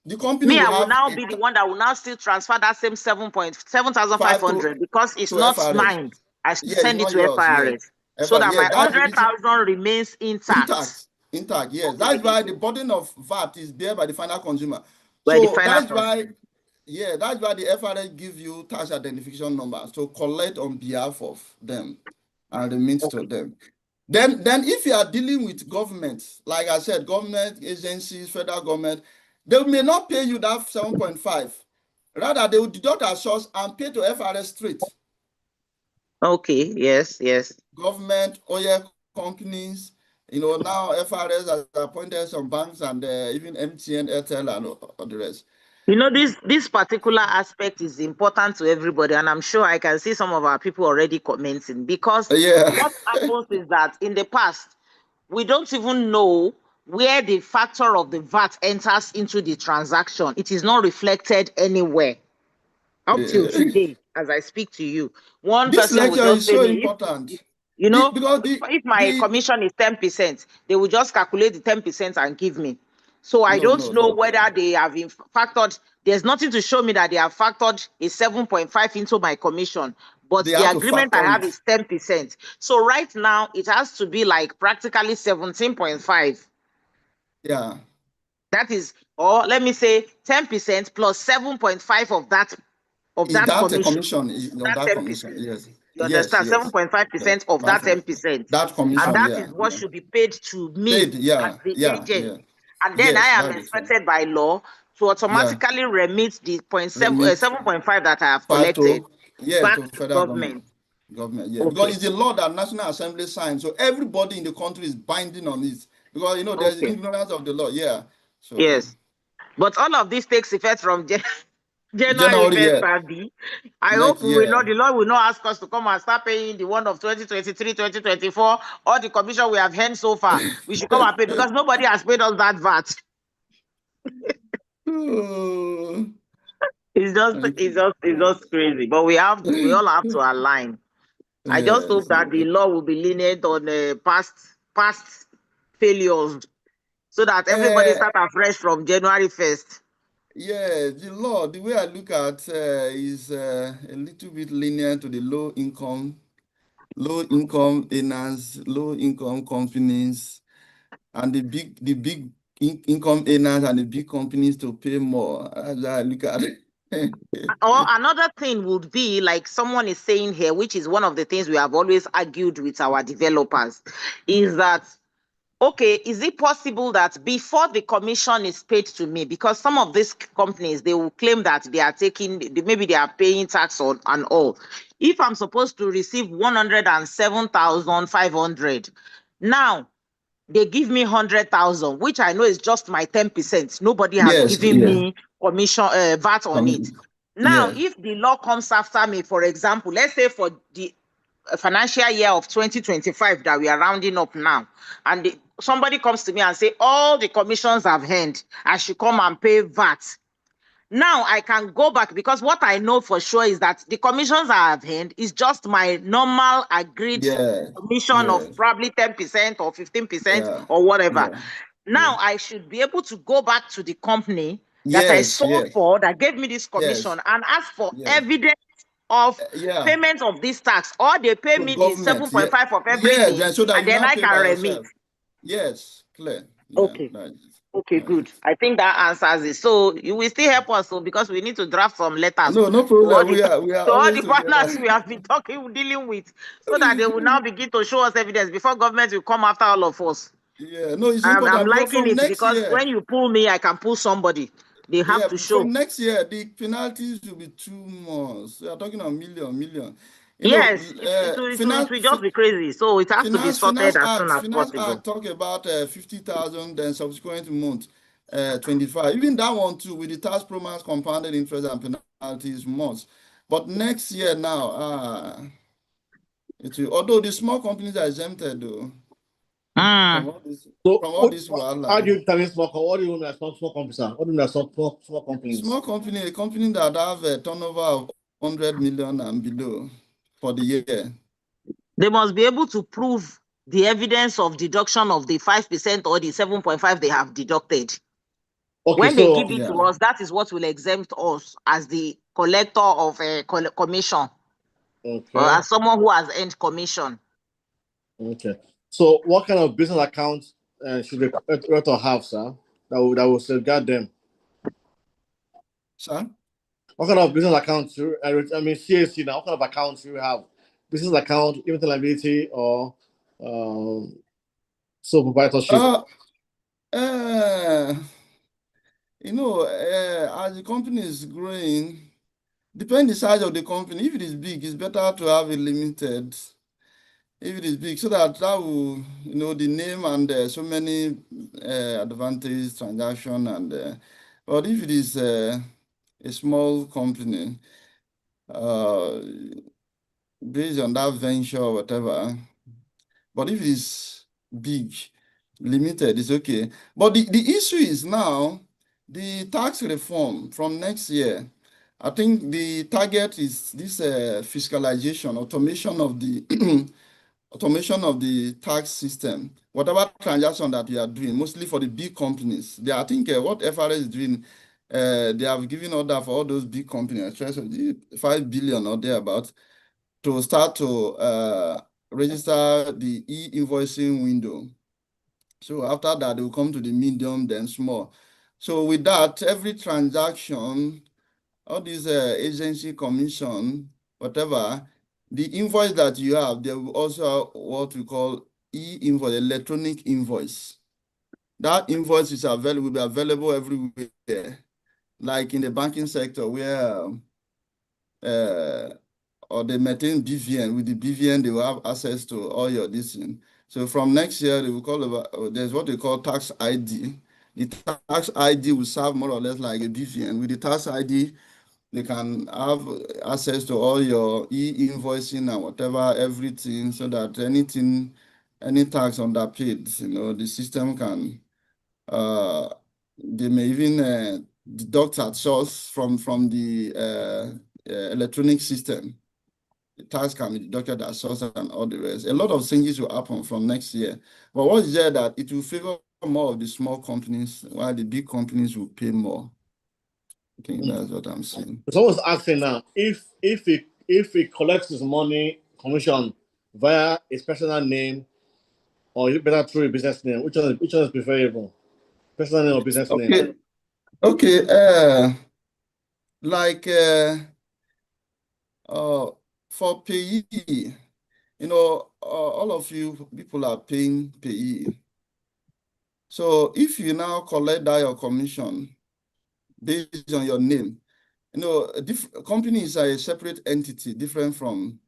the company I will now be the one that will now still transfer that same 7,500 because it's not FRS. Mine. I send it to FIRS. So that my 100,000 remains intact. Intact, yes. Okay. That's why the burden of VAT is bear by the final consumer. That's why the FRS give you tax identification number to collect on behalf of them and remit to them. Then if you are dealing with government, like I said, government agencies, federal government, they may not pay you that 7.5. Rather, they will deduct a source and pay to FRS straight. Okay, yes. Government, oil companies, now FRS has appointed some banks and even MTN, Airtel, and all the rest. This particular aspect is important to everybody, and I'm sure I can see some of our people already commenting because what happens is that in the past, we don't even know where the factor of the VAT enters into the transaction. It is not reflected anywhere up till today, as I speak to you. This lecture is so important. If my commission is 10%, they will just calculate the 10% and give me. So I don't know whether they have factored. There's nothing to show me that they have factored a 7.5 into my commission. But the agreement I have is 10%. So right now, it has to be like practically 17.5. Yeah. That is, or let me say 10% plus 7.5 of that commission. That commission, yes. You understand? 7.5% of that 10%. That commission, and that is what should be paid to me as the agent. Yeah. And then I am expected by law to automatically remit the 7.5 that I have collected back to federal government. Okay. Because it's a law that National Assembly signed, so everybody in the country is binding on it. Because there's ignorance of the law. Yeah. So, yes. But all of this takes effect from January 1st, I hope we will not, the Lord will not ask us to come and start paying the one of 2023, 2024, or the commission we have earned so far. We should come and pay because nobody has paid us that VAT. It's just crazy. But we all have to align. I just hope that the law will be lenient on past failures so that everybody starts afresh from January 1st. Yeah, the law, the way I look at is a little bit lenient to the low income earners, low income companies, and the big income earners and the big companies to pay more. As I look at it. Or another thing would be like someone is saying here, which is one of the things we have always argued with our developers, is that okay, is it possible that before the commission is paid to me, because some of these companies, they will claim that they are taking, maybe they are paying tax on and all. If I'm supposed to receive 107,500, now they give me 100,000, which I know is just my 10%. Nobody has given me commission VAT on it. Now, if the law comes after me, for example, let's say for the financial year of 2025 that we are rounding up now, and somebody comes to me and say all the commissions I've earned, I should come and pay VAT. Now I can go back because what I know for sure is that the commissions I have earned is just my normal agreed commission of probably 10% or 15% or whatever. Now I should be able to go back to the company that I sold for, that gave me this commission, and ask for evidence of payment of this tax, or they pay me the 7.5 of everything, so that and then I can remit. Yes, clear. Okay. Okay, good. I think that answers it. So you will still help us, because we need to draft some letters. No problem. We are all the partners we have been dealing with, so that they will now begin to show us evidence before government will come after all of us. Yeah, no, it's important. I'm liking from it next because year, when you pull me, I can pull somebody. They have to show. From next year, the penalties will be too much. We are talking a million. Yes, it will just be crazy. So it has to be sorted as soon as possible. Act talk about 50,000, then subsequent month 25. Even that one too, with the tax promise, compounded interest and penalties much. But next year now, it will. Although the small companies are exempted though. From all this, how do you determine small? What do you mean by small companies? What do you mean by small companies? Small company, a company that have a turnover of 100 million and below for the year. They must be able to prove the evidence of deduction of the 5% or the 7.5 they have deducted. Okay, when they give it to us, that is what will exempt us as the collector of a commission. Okay. Or as someone who has earned commission. Okay. So what kind of business account should the operator have, sir, that will safeguard them? Sir? What kind of business account CAC now, what kind of accounts do you have? Business account, limited liability, or sole proprietorship? As the company is growing, depending the size of the company, if it is big, it's better to have a limited. If it is big, so that will, the name and so many advantage transaction and. But if it is a small company, based on that venture or whatever, but if it's big, limited, it's okay. But the issue is now, the tax reform from next year, I think the target is this fiscalization, automation of the automation of the tax system. Whatever transaction that we are doing, mostly for the big companies, I think what FRS is doing, they have given order for all those big companies, 5 billion or thereabouts, to start to register the e-invoicing window. So after that, they will come to the medium, then small. So with that, every transaction, all these agency commission, whatever, the invoice that you have, there will also what we call e-invoice, electronic invoice. That invoice is will be available everywhere, like in the banking sector where or they maintain BVN. With the BVN, they will have access to all your listing. So from next year, they will call there's what they call tax ID. The tax ID will serve more or less like a BVN. With the tax ID, they can have access to all your e-invoicing and whatever, everything, so that any tax underpaid, the system can, they may even deduct at source from the electronic system. The tax can be deducted at source and all the rest. A lot of changes will happen from next year. But what's there that it will favor more of the small companies, while the big companies will pay more. I think that's what I'm saying. Someone's asking now, if he collects his money commission via his personal name, or is it better through a business name? Which one is preferable? Personal name or business name? Okay. For payee, all of you people are paying payee. So if you now collect that your commission based on your name, companies are a separate entity, different from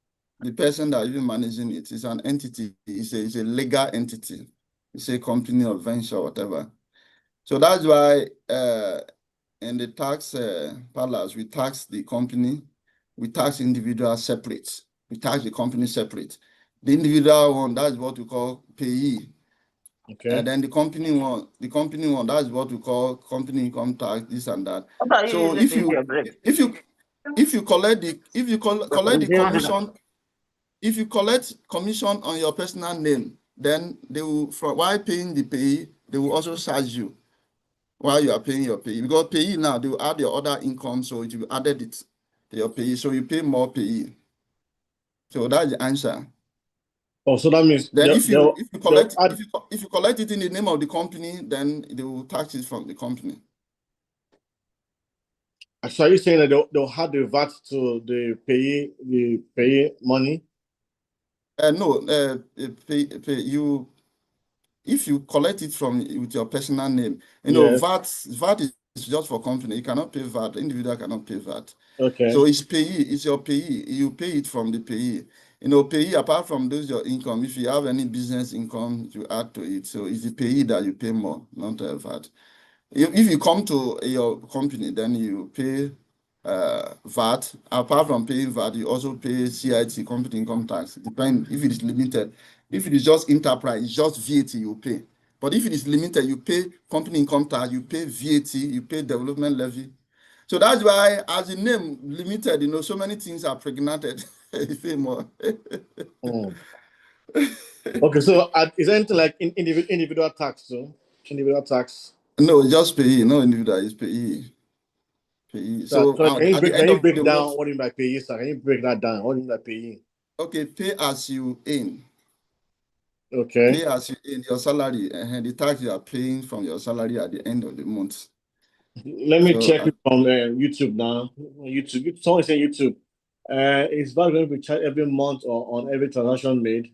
the person that is managing it. It's an entity. It's a legal entity. It's a company or venture, whatever. So that's why in the tax palace, we tax the company, we tax individuals separate. We tax the company separate. The individual one, that's what we call payee. Okay. And then the company one, that's what we call company income tax, this and that. So if you collect the commission, if you collect commission on your personal name, then they will, while paying the payee, they will also charge you while you are paying your payee. Because payee now, they will add your other income, so it will be added it to your payee, so you pay more payee. So that's the answer. Oh, so that means then if you collect it in the name of the company, then they will tax it from the company. So are you saying that they'll have the VAT to the payee money? No, if you collect it from with your personal name, Yes. VAT is just for company. You cannot pay VAT. Individual cannot pay VAT. Okay. So it's payee. It's your payee. You pay it from the payee. Payee, apart from those your income, if you have any business income, you add to it. So it's the payee that you pay more, not VAT. If you come to your company, then you pay VAT. Apart from paying VAT, you also pay CIT, company income tax. Depend if it is limited. If it is just enterprise, it's just VAT you pay. But if it is limited, you pay company income tax, you pay VAT, you pay development levy. So that's why, as the name limited, so many things are pregnated. You pay more. Okay, so is there anything like individual tax too? Individual tax? No, just pay. No individual, it's pay. So at the end can you of break the down month, what do you mean by payee, sir? Can you break that down? What do you mean by payee? okay, pay as you earn. Okay. Pay as you earn your salary, and the tax you are paying from your salary at the end of the month. Let me check it from YouTube now. YouTube. Someone saying YouTube. Is VAT going to be charged every month or on every transaction made?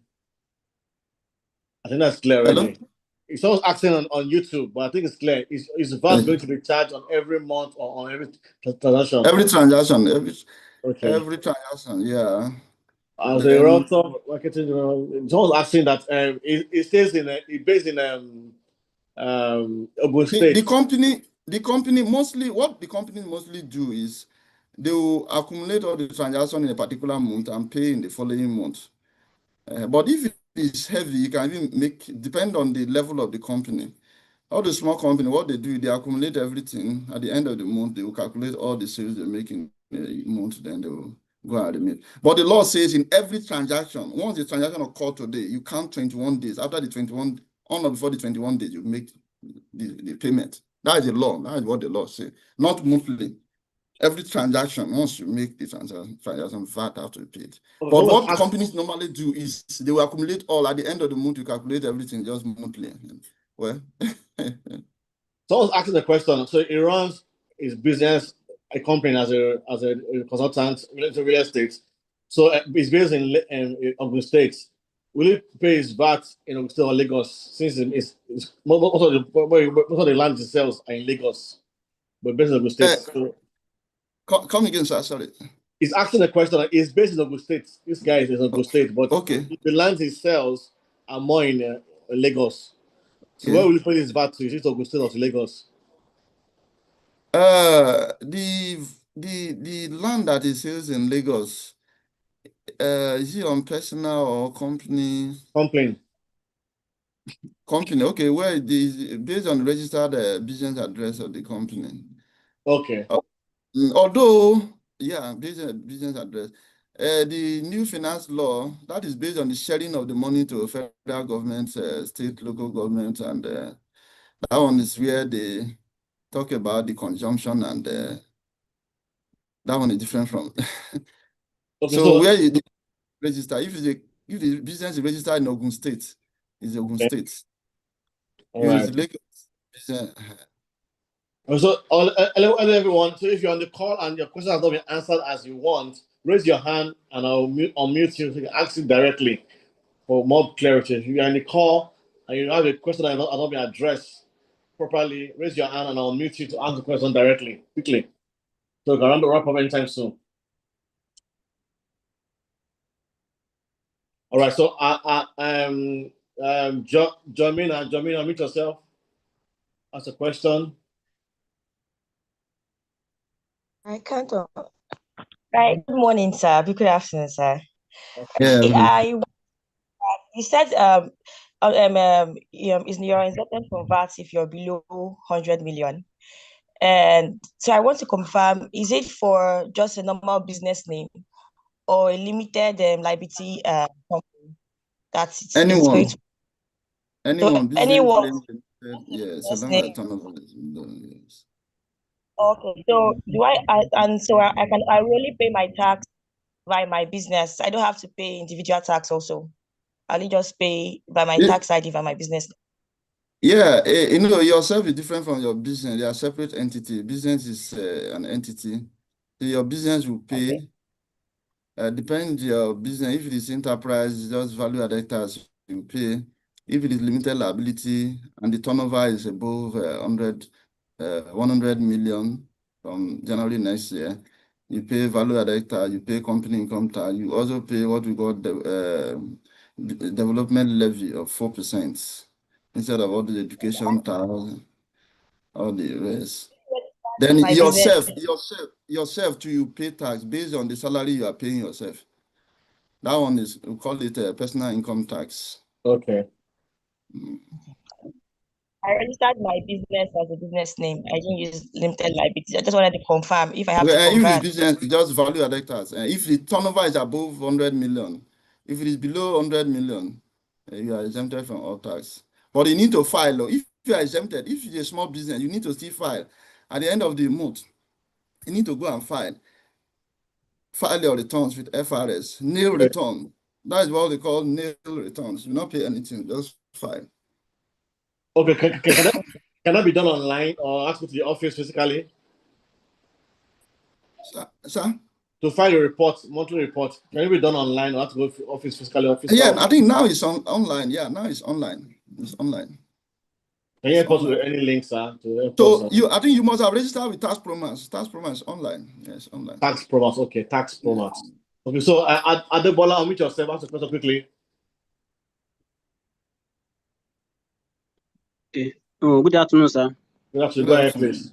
I think that's clear already. Someone's asking on YouTube, but I think it's clear. Is VAT going to be charged on every month or on every transaction? Every transaction, Okay. every transaction, yeah. As a router marketing, someone's asking that it stays in it based in Ogun State. The company mostly, what the companies mostly do is they will accumulate all the transactions in a particular month and pay in the following month. But if it is heavy, you can even depend on the level of the company. All the small company, what they do, they accumulate everything. At the end of the month, they will calculate all the sales they make in a month, then they will go and remit. But the law says in every transaction, once the transaction occurs today, you count 21 days. After the 21, on or before the 21 days, you make the payment. That is the law. That is what the law says. Not monthly. Every transaction, once you make the transaction, VAT have to be paid. But what companies normally do is they will accumulate all at the end of the month. You calculate everything just monthly. Well, someone's asking the question. So he runs his business, a company as a consultant related to real estate. So it's based in Ogun State. Will he pay his VAT in Ogun State or Lagos? Since most of the land he sells are in Lagos, but based in Ogun State. So, come again, sir. Sorry. He's asking the question. He's based in Ogun State. This guy is in Ogun State, but the land he sells are more in Lagos. So where will he pay his VAT to? Is it Ogun State or to Lagos? The land that he sells in Lagos, is it on personal or company? Company. Okay, well, it is based on registered business address of the company. Okay. Although, yeah, business address. The new finance law, that is based on the sharing of the money to federal government, state, local government, and that one is where they talk about the consumption, and that one is different from. Okay, so where you register, if the business is registered in Ogun State, it's Ogun State. All right. So, hello everyone. So if you're on the call and your question has not been answered as you want, raise your hand and I'll unmute you so you can ask it directly for more clarity. If you're on the call and you have a question that has not been addressed properly, raise your hand and I'll unmute you to ask the question directly, quickly. So we can wrap up anytime soon. All right. So, Jamina, unmute yourself. Ask a question. I can't. Right. Good morning, sir. Good afternoon, sir. Yeah. You said is your exemption from VAT if you're below 100 million, and so I want to confirm: is it for just a normal business name or a limited liability company that's anyone? going to anyone? So anyone? Yes. So long as turnover is done. Yes. Okay. So do I really pay my tax by my business? I don't have to pay individual tax also. I'll just pay by my tax ID by my business. Yeah, yourself is different from your business. They are separate entity. Business is an entity. So your business will pay. Depends your business. If it is enterprise, just value added tax you pay. If it is limited liability and the turnover is above 100 million from January next year, you pay value-added tax, you pay company income tax, you also pay what we call the development levy of 4% instead of all the education tax, all the rest. Then My business. yourself too, you pay tax based on the salary you are paying yourself. That one is, we call it personal income tax. Okay. I registered my business as a business name. I didn't use limited liability. I just wanted to confirm if I have to If convert. it's business, it's just value-added tax. If the turnover is above 100 million, if it is below 100 million, you are exempted from all tax. But you need to file. If you are exempted, if it's a small business, you need to still file. At the end of the month, you need to go and file your returns with FRS, nil return. That is what they call nil returns. You not pay anything, just file. Okay, can that be done online or have to go to the office physically? Sir? To file a report, monthly report, can it be done online or have to go to office physically? Yeah, I think now it's online. Yeah, now it's online. It's online. Can you help us with any links, sir? So I think you must have registered with Tax Promas. Tax Promas online. Yes, online. Tax Promas, okay, Tax Promas. Yeah. Okay, so Adebola, unmute yourself. Ask the question quickly. Okay. Oh, good afternoon, sir. Good afternoon. Go ahead, please.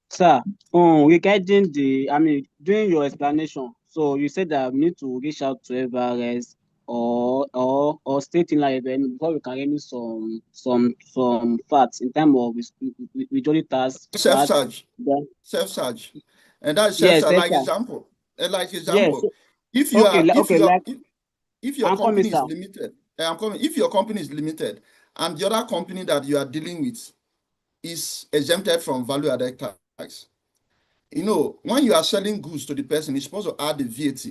Sir, regarding during your explanation, so you said that we need to reach out to FRS or state in liability before we can remove some facts in terms of withdrawal tax. Self-charge. Self-charge. And that's self-charge, like example. Yes. If you are if your company is limited, if your company is limited and the other company that you are dealing with is exempted from value-added tax, when you are selling goods to the person, you're supposed to add the VAT.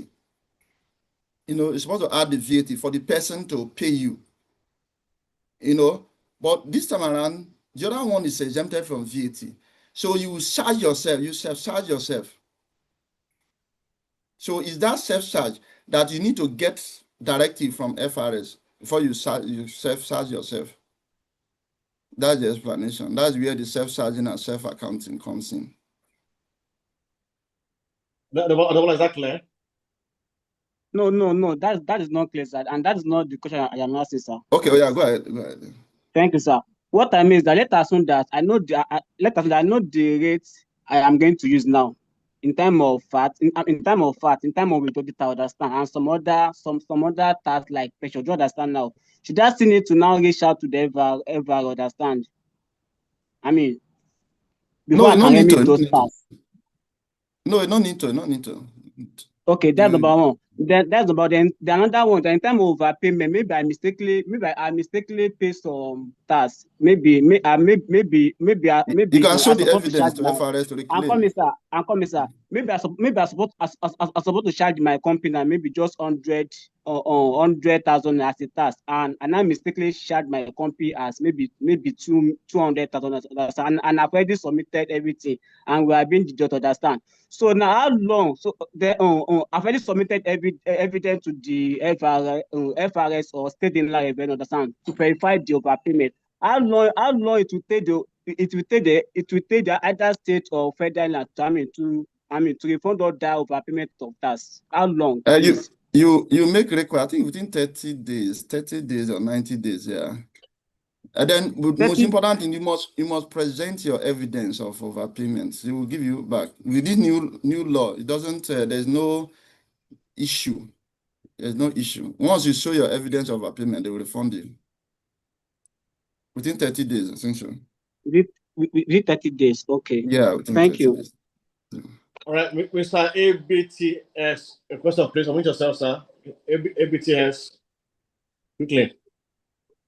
You're supposed to add the VAT for the person to pay you. But this time around, the other one is exempted from VAT. So you charge yourself, you self-charge yourself. So is that self-charge that you need to get directive from FRS before you self-charge yourself? That's the explanation. That's where the self-charging and self-accounting comes in. Is that clear? No. That is not clear, sir, and that is not the question I am asking, sir. Okay, yeah, go ahead. Thank you, sir. What I mean is that let us assume that I know the rate I am going to use now in terms of VAT, in terms of withdrawal, I understand, and some other tasks like pension. Do you understand now? Should I still need to now reach out to the ever understand? I mean, before I can remit those tasks. No, no need to. Okay, that's number one. That's about the another one. In terms of payment, maybe I mistakenly pay some tax. Maybe you can show the evidence to FRS to the claim. I'm coming, sir. Maybe I supposed to charge my company maybe just 100,000 as a tax, and I mistakenly charge my company as maybe 200,000, and I've already submitted everything, and we are being deducted, understand. So now, how long? So I've already submitted evidence to the FRS or state in law, understand, to verify the overpayment. How long it will take the either state or federal to refund all that overpayment of tax? How long? You make request, I think within 30 days or 90 days, yeah. And then the most important thing, you must present your evidence of overpayments. It will give you back. With this new law, it doesn't. There's no issue. There's no issue. Once you show your evidence of overpayment, they will refund you within 30 days, essentially. Within 30 days, okay. Yeah. Thank you. Days. Yeah. All right, Mr. ABTS, a question, please. Unmute yourself, sir. ABTS, quickly.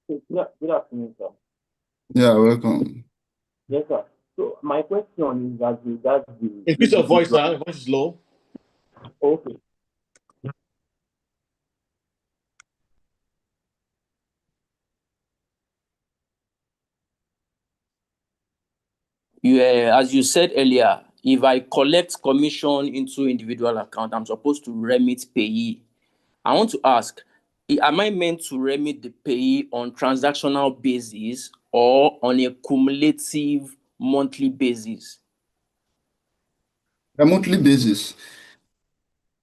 Good afternoon, sir. Yeah, welcome. Yes, sir. So my question is that regards the... Increase your voice, sir. Your voice is low. Okay. As you said earlier, if I collect commission into individual account, I'm supposed to remit payee. I want to ask, Am I meant to remit the pay on transactional basis or on a cumulative monthly basis? A monthly basis.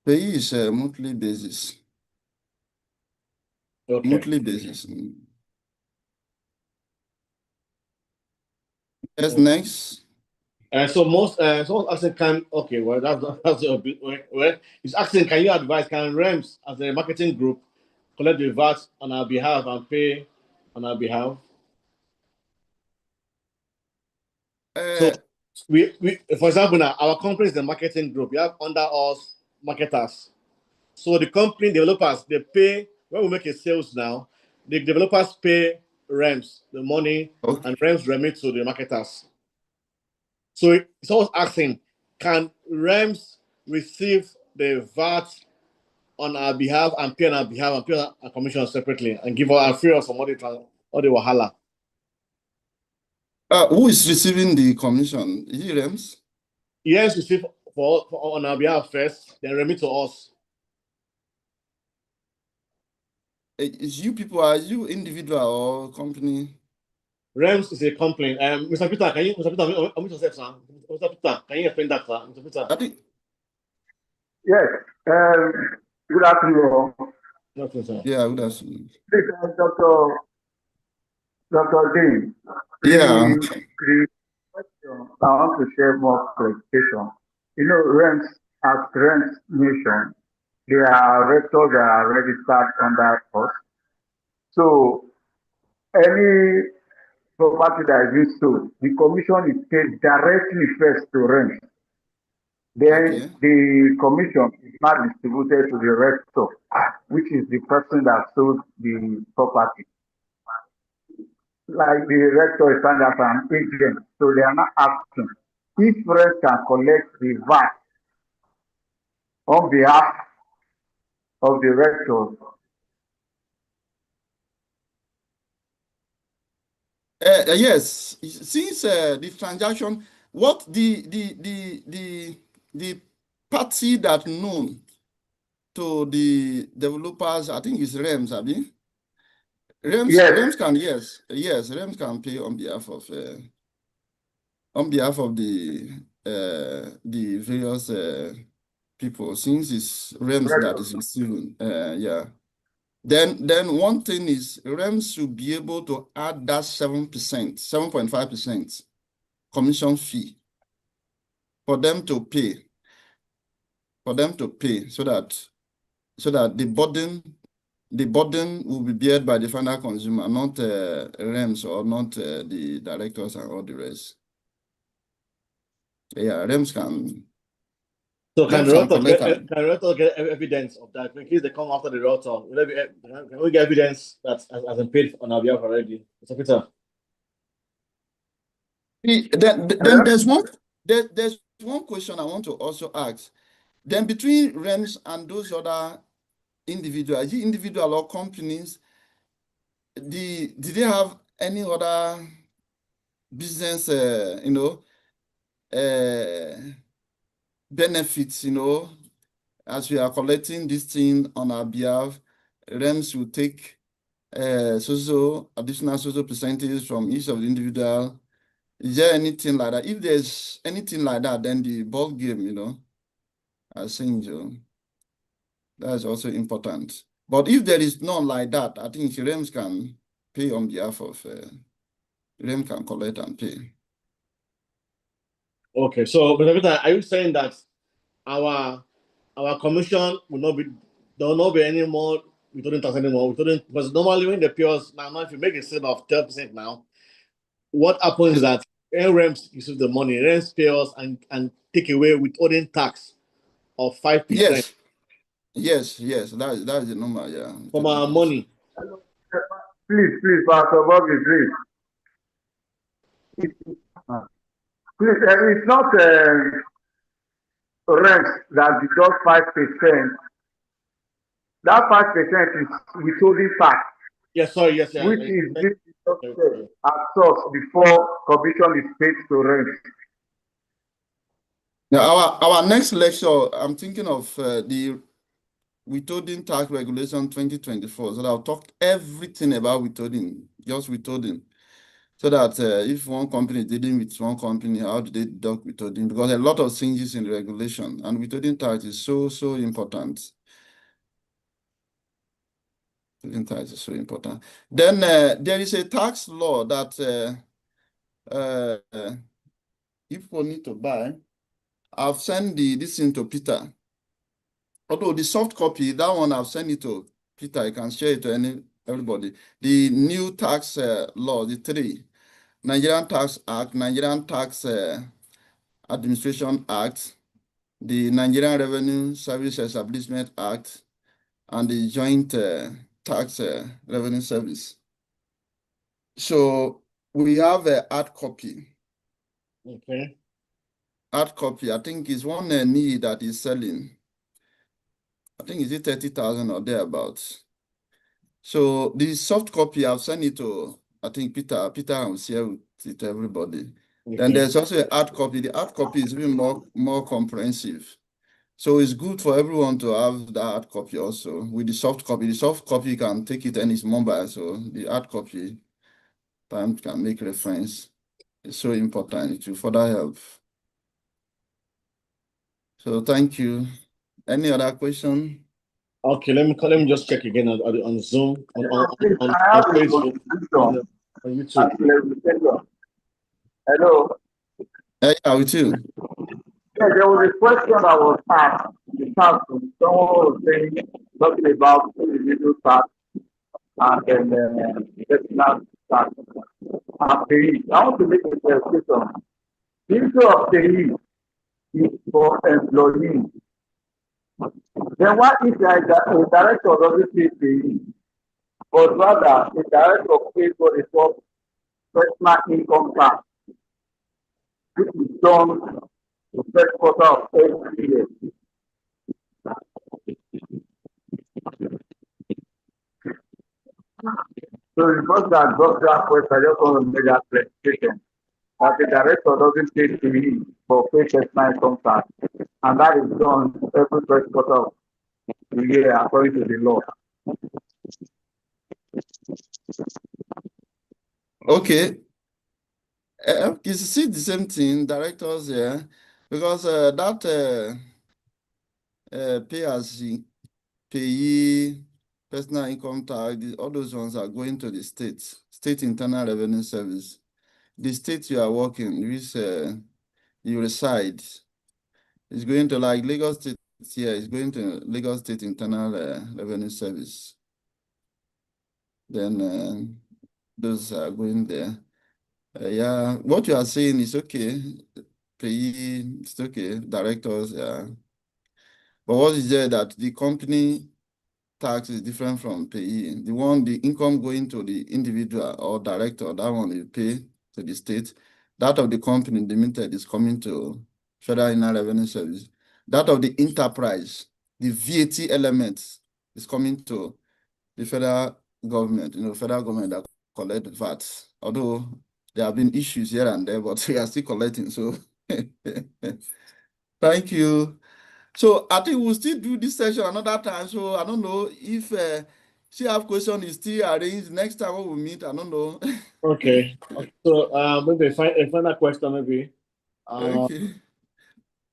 Pay is a monthly basis. Okay. Monthly basis. Yes, next. So most someone's asking, that's a bit well. He's asking, can you advise, can REMS as a marketing group collect the VAT on our behalf and pay on our behalf? So we for example now our company is the marketing group. We have under us marketers. So the company developers, they pay when we make a sales now, the developers pay REMS the money and REMS remit to the marketers. So it's always asking, can REMS receive the VAT on our behalf and pay on our behalf and pay our commission separately and give our free us some all the wahala? Who is receiving the commission? Is it REMS? Yes, receive for on our behalf first, then remit to us. Is you people, are you individual or company? REMS is a company. Mr. Peter, can you, Mr. Peter, unmute yourself, sir. Mr. Peter, can you explain that, sir? Mr. Peter. I think. Yes. Good afternoon. Good afternoon, sir. Yeah, good afternoon. This is Dr. Dean. Yeah. The question I want to share more clarification. You know, REMS, as REMS Nation, there are rectors that are registered under us. So any property that is being sold, the commission is paid directly first to REMS. Then the commission is not distributed to the rector, which is the person that sold the property. Like the rector is under an agent, so they are not asking if REMS can collect the VAT on behalf of the rector. Yes, since the transaction, what the party that known to the developers, I think is REMS, Abi. REMS can REMS can pay on behalf of the various people, since it's REMS that is receiving. Yeah. Then one thing is REMS should be able to add that 7%, 7.5% commission fee for them to pay. So that the burden will be bared by the final consumer, not REMS or not the directors and all the rest. Yeah, REMS can. So can the realtor get evidence of that? In case they come after the realtor, can we get evidence that has been paid on our behalf already? Mr. Peter. Then there's one question I want to also ask. Then between REMS and those other individuals, individual or companies, did they have any other business, benefits, as we are collecting this thing on our behalf, REMS will take additional social percentages from each of the individual. Is there anything like that? If there's anything like that, then the ball game, I think that's also important. But if there is none like that, I think REMS can pay on behalf of REMS can collect and pay. Okay, so Mr. Peter, are you saying that our commission will not be any more withholding tax anymore? Because normally when the POs now if you make a sale of 12% now, what happens is that REMS receive the money, REMS pay us and take away withholding tax of 5%. Yes, that is the number, yeah. From our money. Please, Pastor Bobby, please. Please, it's not REMS that deduct 5%. That 5% is withholding tax. Yes, sorry, yes. Which is deducted at source before commission is paid to REMS. Now, our next lecture, I'm thinking of the withholding tax regulation 2024. So I'll talk everything about withholding, just withholding. So that if one company is dealing with one company, how do they deduct withholding? Because a lot of changes in the regulation, and withholding tax is so important. Withholding tax is so important. Then there is a tax law that if we need to buy, I've sent this into Peter. Although the soft copy, that one I've sent it to Peter. You can share it to everybody. The new tax law, the 3. Nigerian Tax Act, Nigerian Tax Administration Act, the Nigerian Revenue Service Establishment Act, and the Joint Tax Revenue Service. So we have a hard copy. Okay. Hard copy, I think, is one need that is selling. I think is it 30,000 or thereabouts. So the soft copy, I've sent it to, I think, Peter. Peter will share it to everybody. Okay. Then there's also a hard copy. The hard copy is even more comprehensive. So it's good for everyone to have the hard copy also with the soft copy. The soft copy you can take it and it's mobile. So the hard copy time can make reference. It's so important to further help. So thank you. Any other question? Okay, let me just check again on Zoom on Facebook on YouTube. Hello. Yeah, with you. Yeah, there was a question that was asked in the past. Someone was saying talking about individual tax and then personal tax and payee. I want to make a clarification. The issue of payee is for employees. Then what if a director doesn't pay payee, but rather the director pays for the personal income tax, which is done the first quarter of every year? So because that got that question, I just want to make that clarification. That the director doesn't pay payee for pay personal income tax, and that is done every first quarter of the year according to the law. Okay. You see the same thing, directors here, because that pay as payee, personal income tax, all those ones are going to the state internal revenue service. The state you are working, which you reside, is going to, like Lagos State here, is going to Lagos State internal revenue service. Then those are going there. Yeah, what you are saying is okay. Payee, it's okay. Directors, yeah. But what is there that the company tax is different from payee? The income going to the individual or director, that one you pay to the state. That of the company limited is coming to Federal Inland Revenue Service. That of the enterprise, the VAT element is coming to the federal government. Federal government that collect VAT. Although there have been issues here and there, but we are still collecting. So thank you. So I think we'll still do this session another time. So I don't know if she have question is still arranged. Next time when we meet, I don't know. Okay. So maybe a final question, maybe. Okay.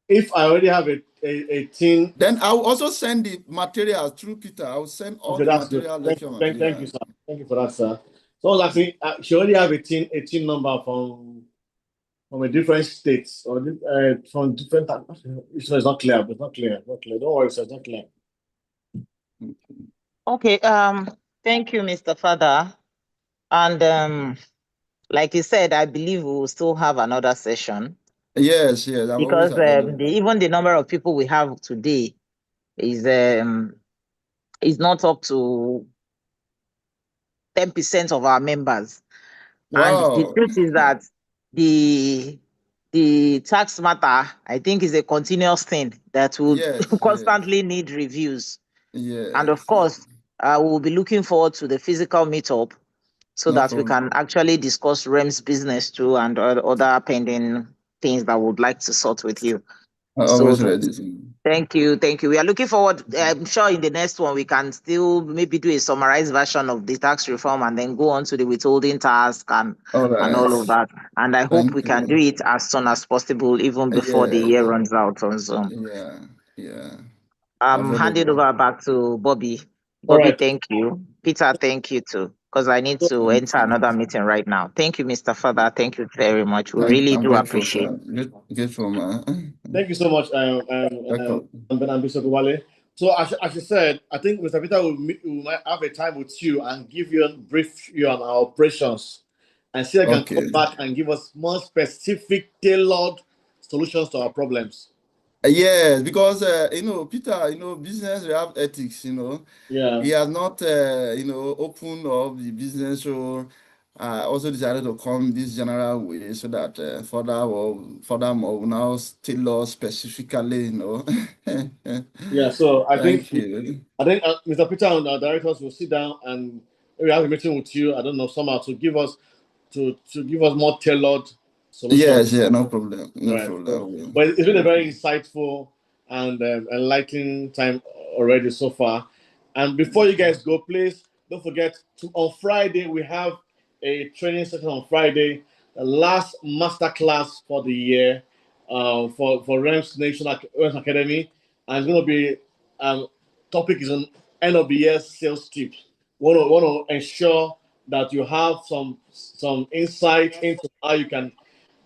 If I already have a team, then I'll also send the material through Peter. I'll send all the material, lecture material. Thank you, sir. Thank you for that, sir. So I was asking, she already have a team number from a different states or from different. It's not clear. It's not clear. Not clear. Don't worry, sir. It's not clear. Okay. Thank you, Mr. Father. And like you said, I believe we will still have another session. Yes. Because even the number of people we have today is not up to 10% of our members. Wow. And the truth is that the tax matter, I think, is a continuous thing that will constantly need reviews. Yes. And of course, we will be looking forward to the physical meetup so that we can actually discuss REMS business too and other pending things that we would like to sort with you. Always ready. Thank you. We are looking forward. I'm sure in the next one we can still maybe do a summarized version of the tax reform and then go on to the withholding task and all of that. And I hope we can do it as soon as possible, even before the year runs out on Zoom. Yeah. I'm handing over back to Bobby. Bobby, thank you. Peter, thank you too, because I need to enter another meeting right now. Thank you, Mr. Father. Thank you very much. We really do appreciate it. Thank you so much, Bishop. So as you said, I think Mr. Peter will might have a time with you and give you a brief you on our operations, and see if I can come back and give us more specific, tailored solutions to our problems. Yes, because Peter, business we have ethics. Yeah. He has not opened up the business, so also decided to come this general way so that furthermore, now tailor specifically, Yeah. So I think Mr. Peter and our directors will sit down and maybe have a meeting with you. I don't know, somehow to give us more tailored solutions. Yes, no problem. So, but it's been a very insightful and enlightening time already so far. And before you guys go, please don't forget on Friday we have a training session on Friday, the last master class for the year for REMS National REMS Academy, and it's going to be topic is on end of the year sales tips. Want to ensure that you have some insight into how you can.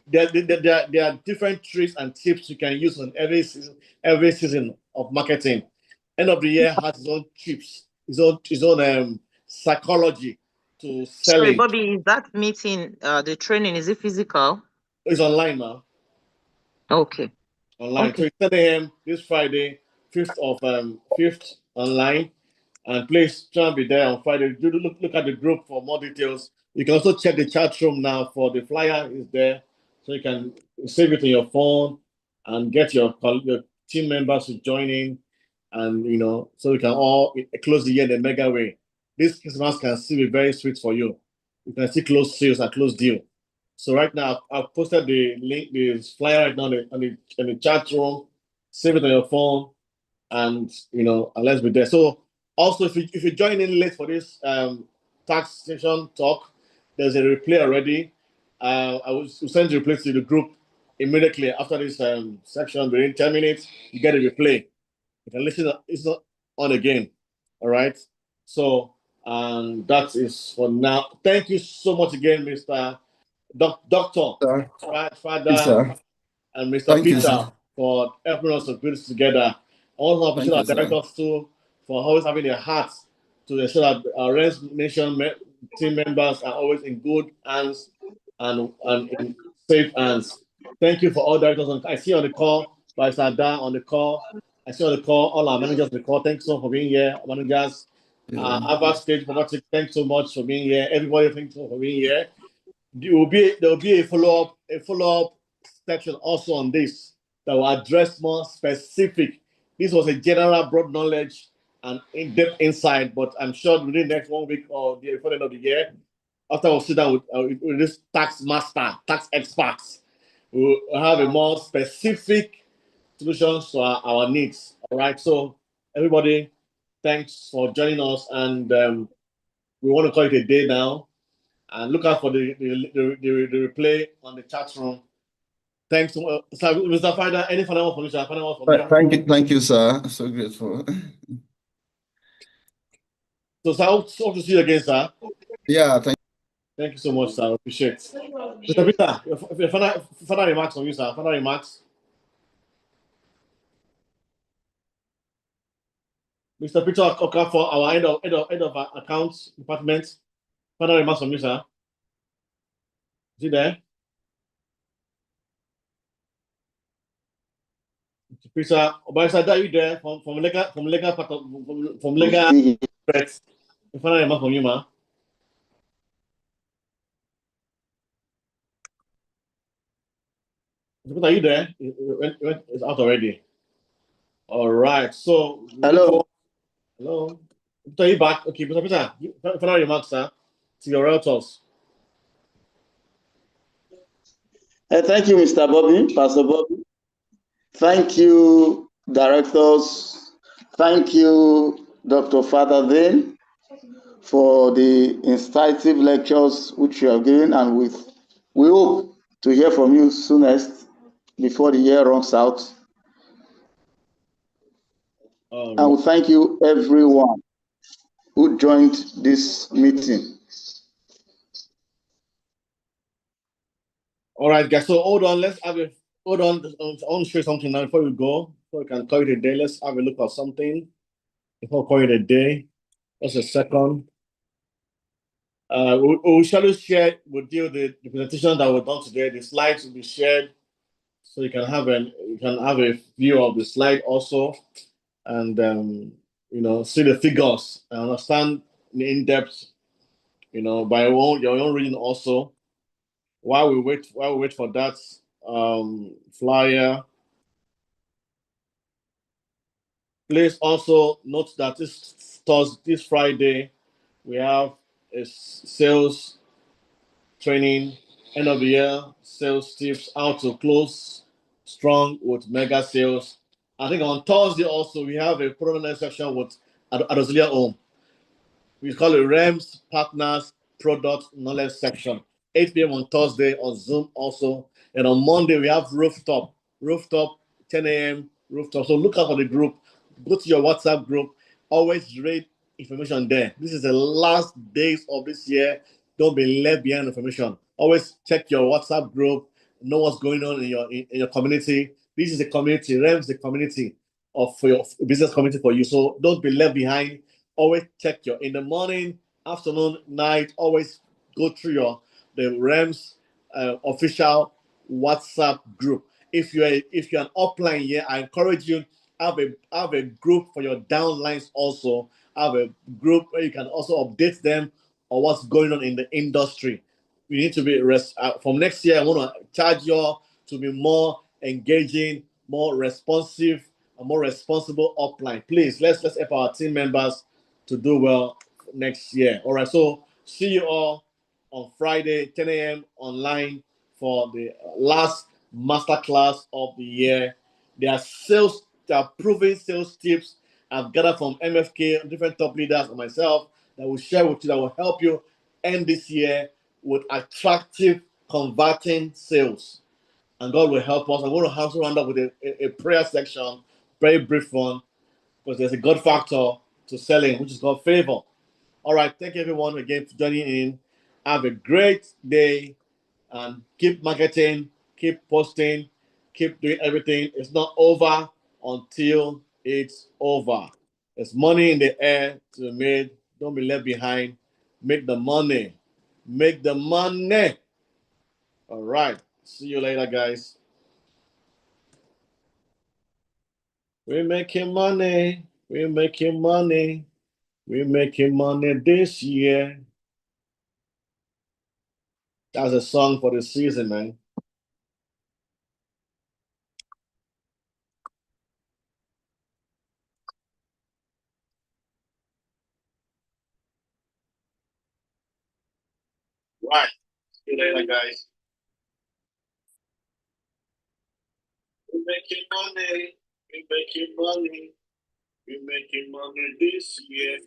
There are different tricks and tips you can use on every season of marketing. End of the year has its own tips, its own psychology to selling. Sorry, Bobby, is that meeting, the training, is it physical? It's online now. Okay. Online. Okay. So it's 10 a.m. this Friday, 5th online. And please try and be there on Friday. Do look at the group for more details. You can also check the chat room now for the flyer is there. So you can save it in your phone and get your team members to join in. And, so we can all close the year in a mega way. This Christmas can still be very sweet for you. You can still close sales and close deal. So right now, I've posted the link, the flyer right now in the chat room. Save it on your phone and, and let's be there. So also, if you join in late for this tax session talk, there's a replay already. I will send the replay to the group immediately after this section. Within 10 minutes, you get a replay. You can listen. It's not on again. All right. So that is for now. Thank you so much again, Mr. Doctor, Father, and Mr. Peter for helping us to put this together. I also appreciate our directors too for always having their hearts to ensure that our REMS Nation team members are always in good hands and in safe hands. Thank you for all directors. I see on the call, Vice Ada on the call. I see on the call, all our managers on the call. Thanks so much for being here, managers. Our stage, thanks so much for being here. Everybody, thanks for being here. There will be a follow-up section also on this that will address more specific. This was a general broad knowledge and in-depth insight, but I'm sure within the next 1 week or before the end of the year, after we'll sit down with this tax master, tax experts, we'll have a more specific solutions to our needs. All right. So everybody, thanks for joining us, and we want to call it a day now. And look out for the replay on the chat room. Thanks, Mr. Fida. Any final one from you? Thank you, sir. So grateful. So, sir, hope to see you again, sir. Yeah, thank you so much, sir. Appreciate it. Mr. Peter, your final remarks from you, sir. Final remarks. Mr. Peter Okafor, our head of accounts department. Final remarks from you, sir. Is he there? Peter, are you there from legal press? Final remarks from you, ma. Are you there? It's out already. All right. So hello. Hello. Are you back? Okay, Mr. Peter, final remarks, sir, to your realtors. Thank you, Mr. Bobby, Pastor Bobby. Thank you, directors. Thank you, Dr. Father Then, for the insightful lectures which you have given, and we hope to hear from you soonest before the year runs out. And we thank you, everyone who joined this meeting. All right, guys. So hold on. Let's have a hold on. I want to show you something now before we go. So we can call it a day. Let's have a look at something before we call it a day. Just a second. We shall share with you the presentation that we've done today. The slides will be shared, so you can have a view of the slide also, and see the figures and understand in depth, by your own reading also. While we wait for that flyer, please also note that this Friday we have a sales training, end of the year sales tips, how to close strong with mega sales. I think on Thursday also we have a prominent section with Adozilia Home. We call it REMS Partners Product Knowledge Section. 8 p.m. on Thursday on Zoom also. And on Monday we have Rooftop, 10 a.m. Rooftop. So look out for the group. Go to your WhatsApp group. Always read information there. This is the last days of this year. Don't be left behind information. Always check your WhatsApp group. Know what's going on in your community. This is a community. REMS is a community for your business community for you. So don't be left behind. Always check in the morning, afternoon, night. Always go through the REMS official WhatsApp group. If you're an upline here, I encourage you have a group for your downlines also. Have a group where you can also update them on what's going on in the industry. We need to be from next year. I want to charge you all to be more engaging, more responsive, and more responsible upline. Please let's help our team members to do well next year. All right. So see you all on Friday, 10 a.m. online for the last masterclass of the year. There are proven sales tips I've gathered from MFK, different top leaders, and myself that will share with you that will help you end this year with attractive, converting sales. And God will help us. I'm going to also round up with a prayer section, very brief one, because there's a God factor to selling, which is called favor. All right. Thank you, everyone, again for joining in. Have a great day and keep marketing, keep posting, keep doing everything. It's not over until it's over. There's money in the air to be made. Don't be left behind. Make the money. Make the money. All right. See you later, guys. We're making money. We're making money. We're making money this year. That's a song for the season, man. Right. See you later, guys. We're making money. We're making money. We're making money this year.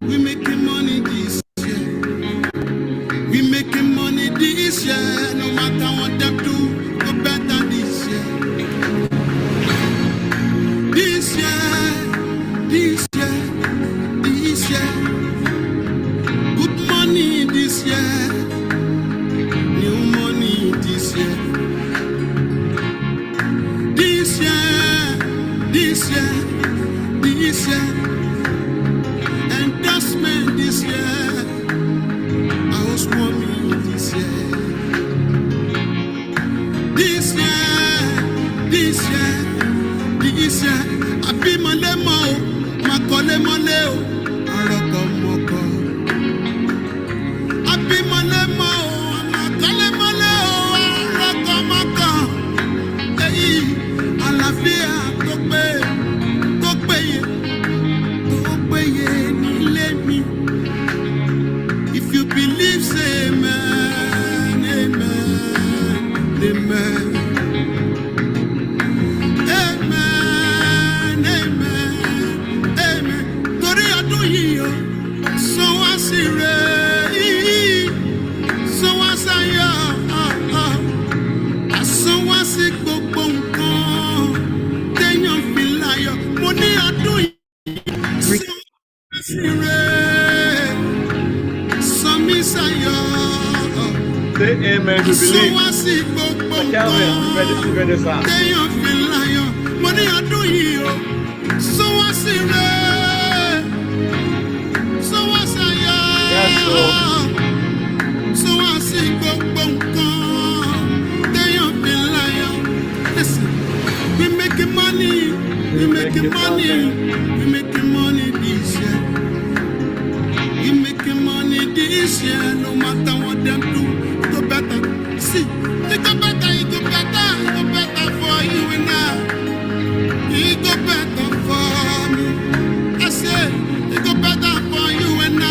We making money this year. We making money this year. No matter what they do, go better this year. This year, this year, this year. Good money this year. New money this year. This year, this year, this year. Endorsement this year. Housewarming this year. This year, this year, this year. I be my lemo, my cole moleo, Arakamoko. I be my lemo, my cole moleo, Arakamoko. Hey, Say amen to believe. Calvin, ready, sir. Yes, sir. So I see listen, we making money, we making money, we making money this year. We making money this year, no matter what them do, it go better. See, it go better, it go better, it go better for you and I. It go better for me. I say, it go better for you and I.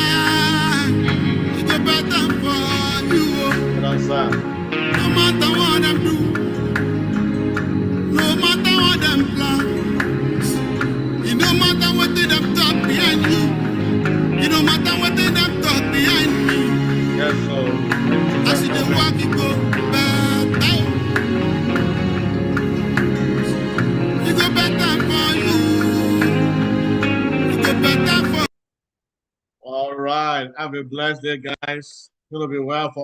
It go better for you. No matter what them do, no matter what them plan, it no matter what they them talk behind you. It no matter what they them talk behind me. Yes, sir. I see the walk it go better. It go better for you. It go better for. All right. Have a blessed day, guys. It's gonna be well for